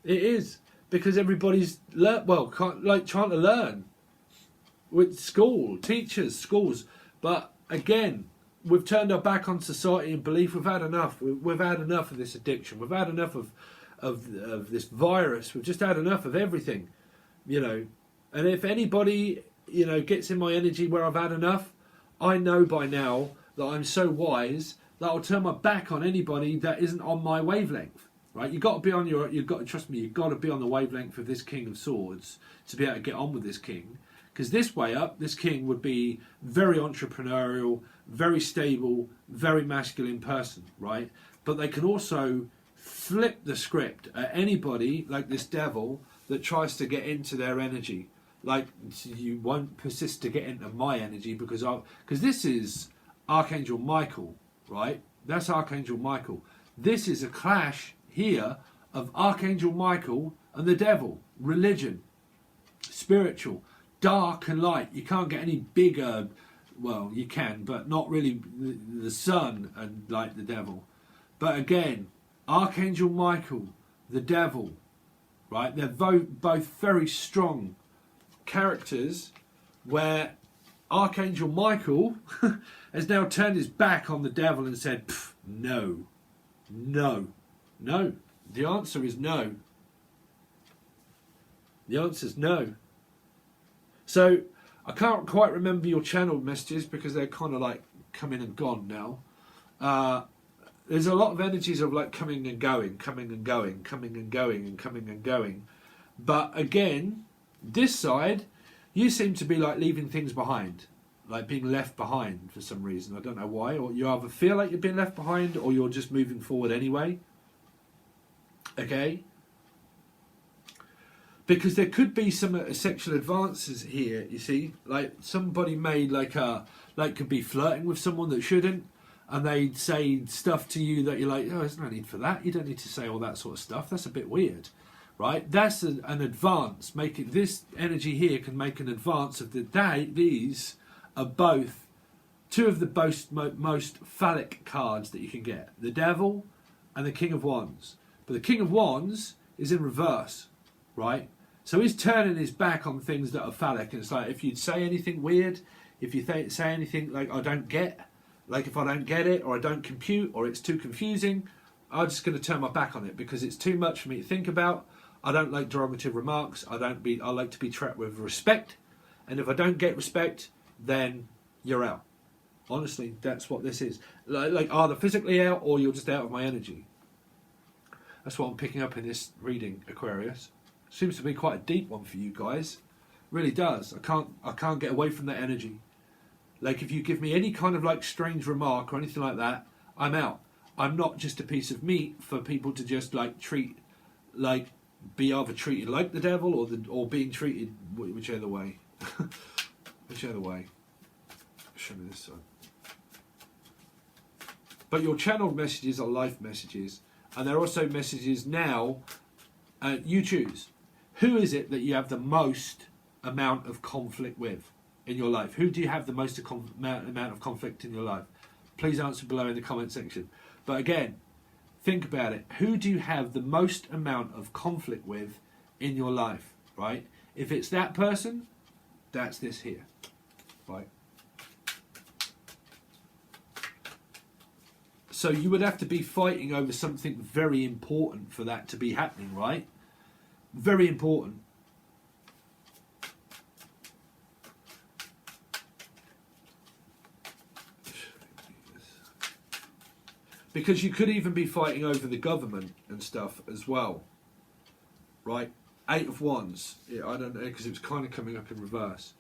It is. Because everybody's trying to learn. With teachers, schools. But again, we've turned our back on society and belief. We've had enough. We've had enough of this addiction. We've had enough of this virus. We've just had enough of everything. You know. And if anybody, you know, gets in my energy where I've had enough, I know by now that I'm so wise that I'll turn my back on anybody that isn't on my wavelength. Right? You've got to be on you've got to trust me, you've got to be on the wavelength of this King of Swords to be able to get on with this king. Because this way up, this king would be very entrepreneurial, very stable, very masculine person, right? But they can also flip the script at anybody like this devil that tries to get into their energy. Like, you won't persist to get into my energy because this is Archangel Michael, right? That's Archangel Michael. This is a clash here of Archangel Michael and the devil. Religion, spiritual, dark and light. You can't get any bigger. Well, you can, but not really the sun and like the devil. But again, Archangel Michael, the devil, right? They're both very strong characters, where Archangel Michael has now turned his back on the devil and said, no. The answer is no. The answer is no. So I can't quite remember your channel messages because they're kind of like coming and gone now. There's a lot of energies of like coming and going, coming and going, coming and going and coming and going. But again, this side, you seem to be like leaving things behind, like being left behind for some reason. I don't know why. Or you either feel like you've been left behind or you're just moving forward anyway. Okay? Because there could be some sexual advances here, you see. Like somebody made could be flirting with someone that shouldn't. and they say stuff to you that you're like, oh, there's no need for that. You don't need to say all that sort of stuff. That's a bit weird, right? That's an advance. This energy here can make an advance of the day. These are both two of the most phallic cards that you can get: the Devil and the King of Wands. But the King of Wands is in reverse, right? So he's turning his back on things that are phallic. And it's like, if you'd say anything weird, if you say anything like I don't get, like if I don't get it, or I don't compute, or it's too confusing, I'm just going to turn my back on it because it's too much for me to think about. I don't like derogative remarks. I like to be treated with respect. And if I don't get respect, then you're out. Honestly, that's what this is. Like either physically out, or you're just out of my energy. That's what I'm picking up in this reading, Aquarius. Seems to be quite a deep one for you guys. Really does. I can't get away from that energy. Like if you give me any kind of like strange remark or anything like that, I'm out. I'm not just a piece of meat for people to just like be either treated like the devil or being treated whichever way. Whichever way. Show me this side. But your channeled messages are life messages. And they're also messages now. You choose. Who is it that you have the most amount of conflict with in your life? Who do you have the most amount of conflict in your life? Please answer below in the comment section. But again, think about it. Who do you have the most amount of conflict with in your life, right? If it's that person, that's this here, right? So you would have to be fighting over something very important for that to be happening, right? Very important. Because you could even be fighting over the government and stuff as well, right? 8 of Wands. Yeah, I don't know, because it was kind of coming up in reverse.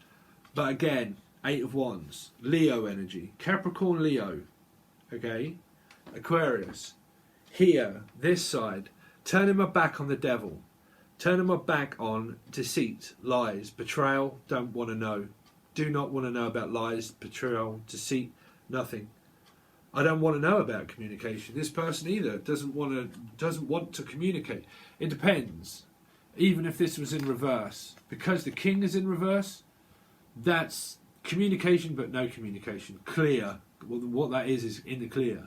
But again, 8 of Wands. Leo energy. Capricorn, Leo. Okay? Aquarius. Here, this side. Turning my back on the devil. Turning my back on deceit, lies, betrayal. Don't want to know. Do not want to know about lies, betrayal, deceit, nothing. I don't want to know about communication. This person either doesn't want to communicate. It depends. Even if this was in reverse, because the King is in reverse, that's communication but no communication. Clear. Well, what that is in the clear.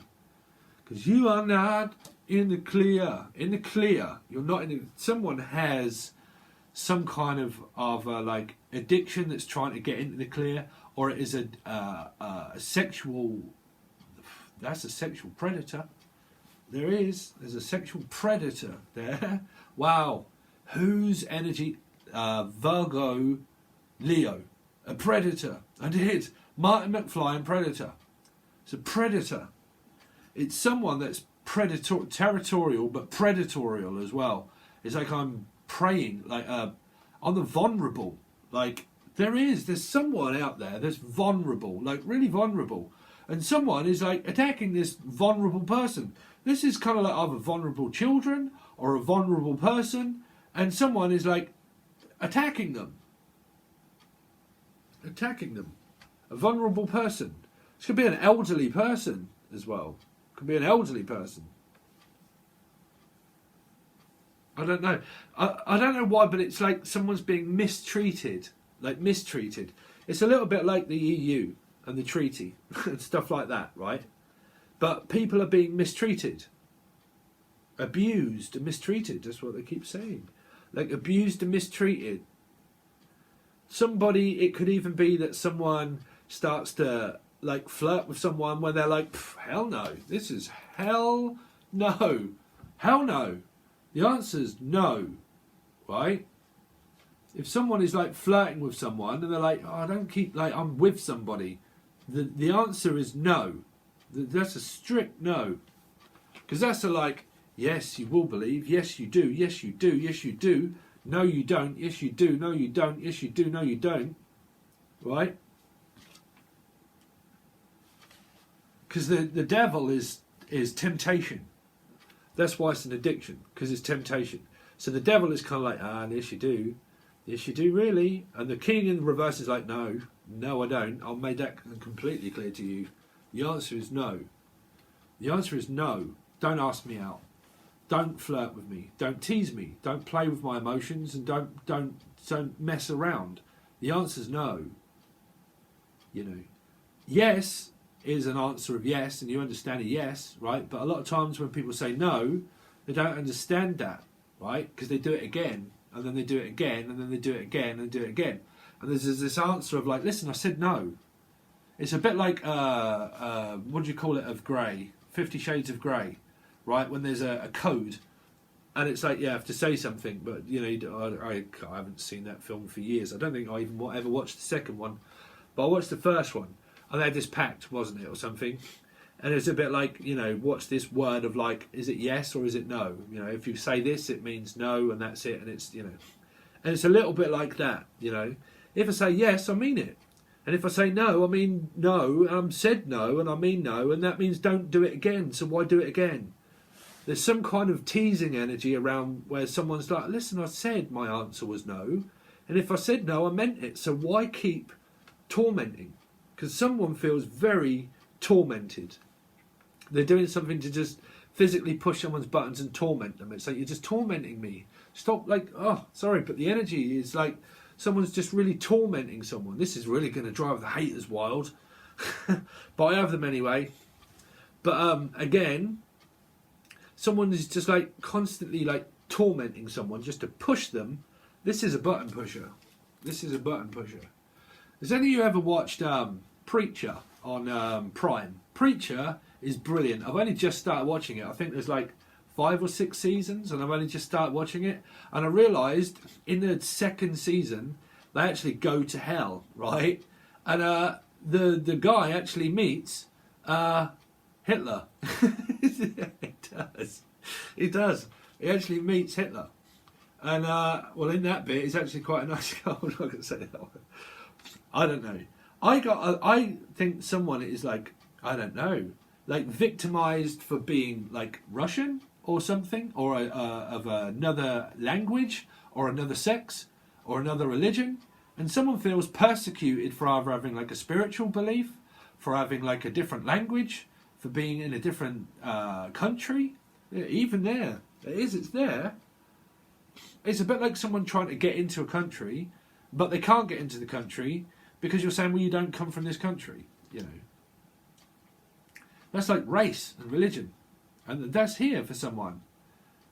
Because you are not in the clear. In the clear, you're not in the. Someone has some kind of like addiction that's trying to get into the clear, or it is a sexual. That's a sexual predator. There's a sexual predator there. Wow. Whose energy? Virgo, Leo. A predator. And it is. Martin McFly and Predator. It's a predator. It's someone that's territorial, but predatorial as well. It's like I'm preying, like on the vulnerable. Like there's someone out there that's vulnerable, like really vulnerable. And someone is like attacking this vulnerable person. This is kind of like either vulnerable children or a vulnerable person, and someone is like attacking them. Attacking them. A vulnerable person. This could be an elderly person as well. Could be an elderly person. I don't know. I don't know why, but it's like someone's being mistreated. Like mistreated. It's a little bit like the EU and the treaty and stuff like that, right? But people are being mistreated. Abused and mistreated. That's what they keep saying. Like abused and mistreated. Somebody, it could even be that someone starts to like flirt with someone when they're like, hell no, this is hell no. Hell no. The answer's no, right? If someone is like flirting with someone and they're like, oh, I don't keep, like, I'm with somebody, the answer is no. That's a strict no. Because that's a like, yes, you will believe, yes, you do, yes, you do, yes, you do, no, you don't, yes, you do, no, you don't, yes, you do, no, you don't, right? Because the devil is temptation. That's why it's an addiction, because it's temptation. So the devil is kind of like, yes you do. Yes you do, really. And the king in reverse is like, no, I don't. I'll make that completely clear to you. The answer is no. The answer is no. Don't ask me out. Don't flirt with me. Don't tease me. Don't play with my emotions, and don't mess around. The answer is no. You know, yes is an answer of yes, and you understand a yes, right? But a lot of times when people say no, they don't understand that, right? Because they do it again, and then they do it again, and then they do it again, and do it again. And there's this answer of like, listen, I said no. It's a bit like, what do you call it, of grey? 50 Shades of Grey, right? When there's a code, and it's like, yeah, I have to say something, but, you know, I haven't seen that film for years. I don't think I even ever watched the second one, but I watched the first one, and they had this pact, wasn't it, or something? And it's a bit like, you know, what's this word of like, is it yes or is it no? You know, if you say this, it means no, and that's it, and it's, you know. And it's a little bit like that, you know. If I say yes, I mean it. And if I say no, I mean no, and I've said no, and I mean no, and that means don't do it again, so why do it again? There's some kind of teasing energy around where someone's like, listen, I said my answer was no, and if I said no, I meant it, so why keep tormenting? Because someone feels very tormented. They're doing something to just physically push someone's buttons and torment them. It's like, you're just tormenting me. Stop, like, oh, sorry, but the energy is like someone's just really tormenting someone. This is really going to drive the haters wild. But I have them anyway. But again, someone is just like constantly like tormenting someone just to push them. This is a button pusher. This is a button pusher. Has any of you ever watched Preacher on Prime? Preacher is brilliant. I've only just started watching it. I think there's like 5 or 6 seasons, and I've only just started watching it. And I realised in the second season they actually go to hell, right? And the guy actually meets Hitler. He does. He does. He actually meets Hitler. And well, in that bit, he's actually quite a nice guy. I'm not going to say that one. I don't know. I think someone is like, I don't know, like victimized for being like Russian or something, or of another language, or another sex, or another religion, and someone feels persecuted for either having like a spiritual belief, for having like a different language, for being in a different country. Yeah, even there, it's there. It's a bit like someone trying to get into a country, but they can't get into the country because you're saying, well, you don't come from this country, you know. That's like race and religion. And that's here for someone.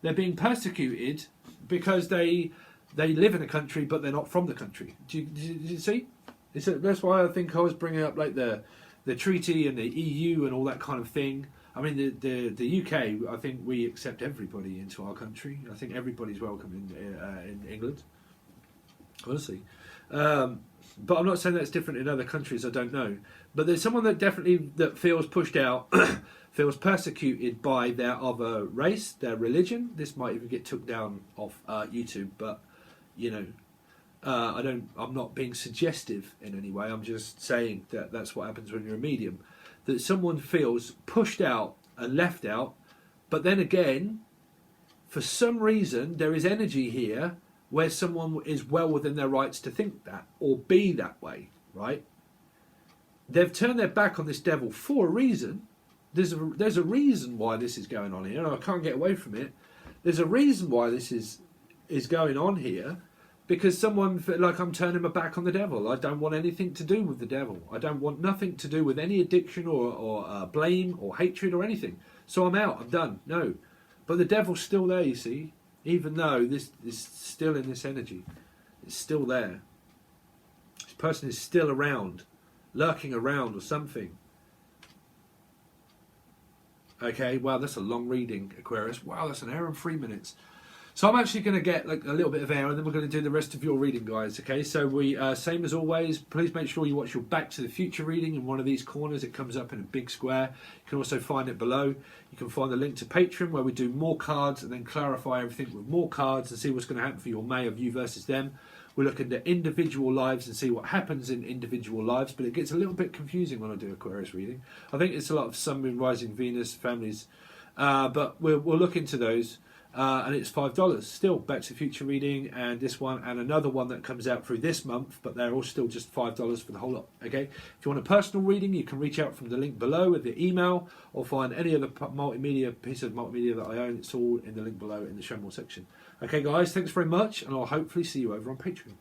They're being persecuted because they live in a country, but they're not from the country. Do you see? That's why I think I was bringing up like the treaty and the EU and all that kind of thing. I mean, the UK, I think we accept everybody into our country. I think everybody's welcome in England, honestly. But I'm not saying that's different in other countries, I don't know. But there's someone that definitely that feels pushed out, feels persecuted by their other race, their religion. This might even get took down off YouTube, but, you know, I'm not being suggestive in any way. I'm just saying that that's what happens when you're a medium. That someone feels pushed out and left out, but then again, for some reason, there is energy here where someone is well within their rights to think that or be that way, right? They've turned their back on this devil for a reason. There's a reason why this is going on here, and I can't get away from it. There's a reason why this is going on here, because someone, like, I'm turning my back on the devil. I don't want anything to do with the devil. I don't want nothing to do with any addiction or blame or hatred or anything. So I'm out. I'm done. No. But the devil's still there, you see. Even though this is still in this energy. It's still there. This person is still around. Lurking around or something. Okay, wow, that's a long reading, Aquarius. Wow, that's an hour and 3 minutes. So I'm actually going to get like a little bit of air, and then we're going to do the rest of your reading, guys. Okay, so we same as always. Please make sure you watch your Back to the Future reading in one of these corners. It comes up in a big square. You can also find it below. You can find the link to Patron, where we do more cards and then clarify everything with more cards and see what's going to happen for your May of you versus them. We look into individual lives and see what happens in individual lives, but it gets a little bit confusing when I do Aquarius reading. I think it's a lot of Sun, Moon, Rising, Venus, families, but we'll look into those. and it's $5 still. Back to the Future reading, and this one, and another one that comes out through this month, but they're all still just $5 for the whole lot. Okay, if you want a personal reading, you can reach out from the link below with the email, or find any other piece of multimedia that I own. It's all in the link below in the show more section. Okay guys, thanks very much, and I'll hopefully see you over on Patreon.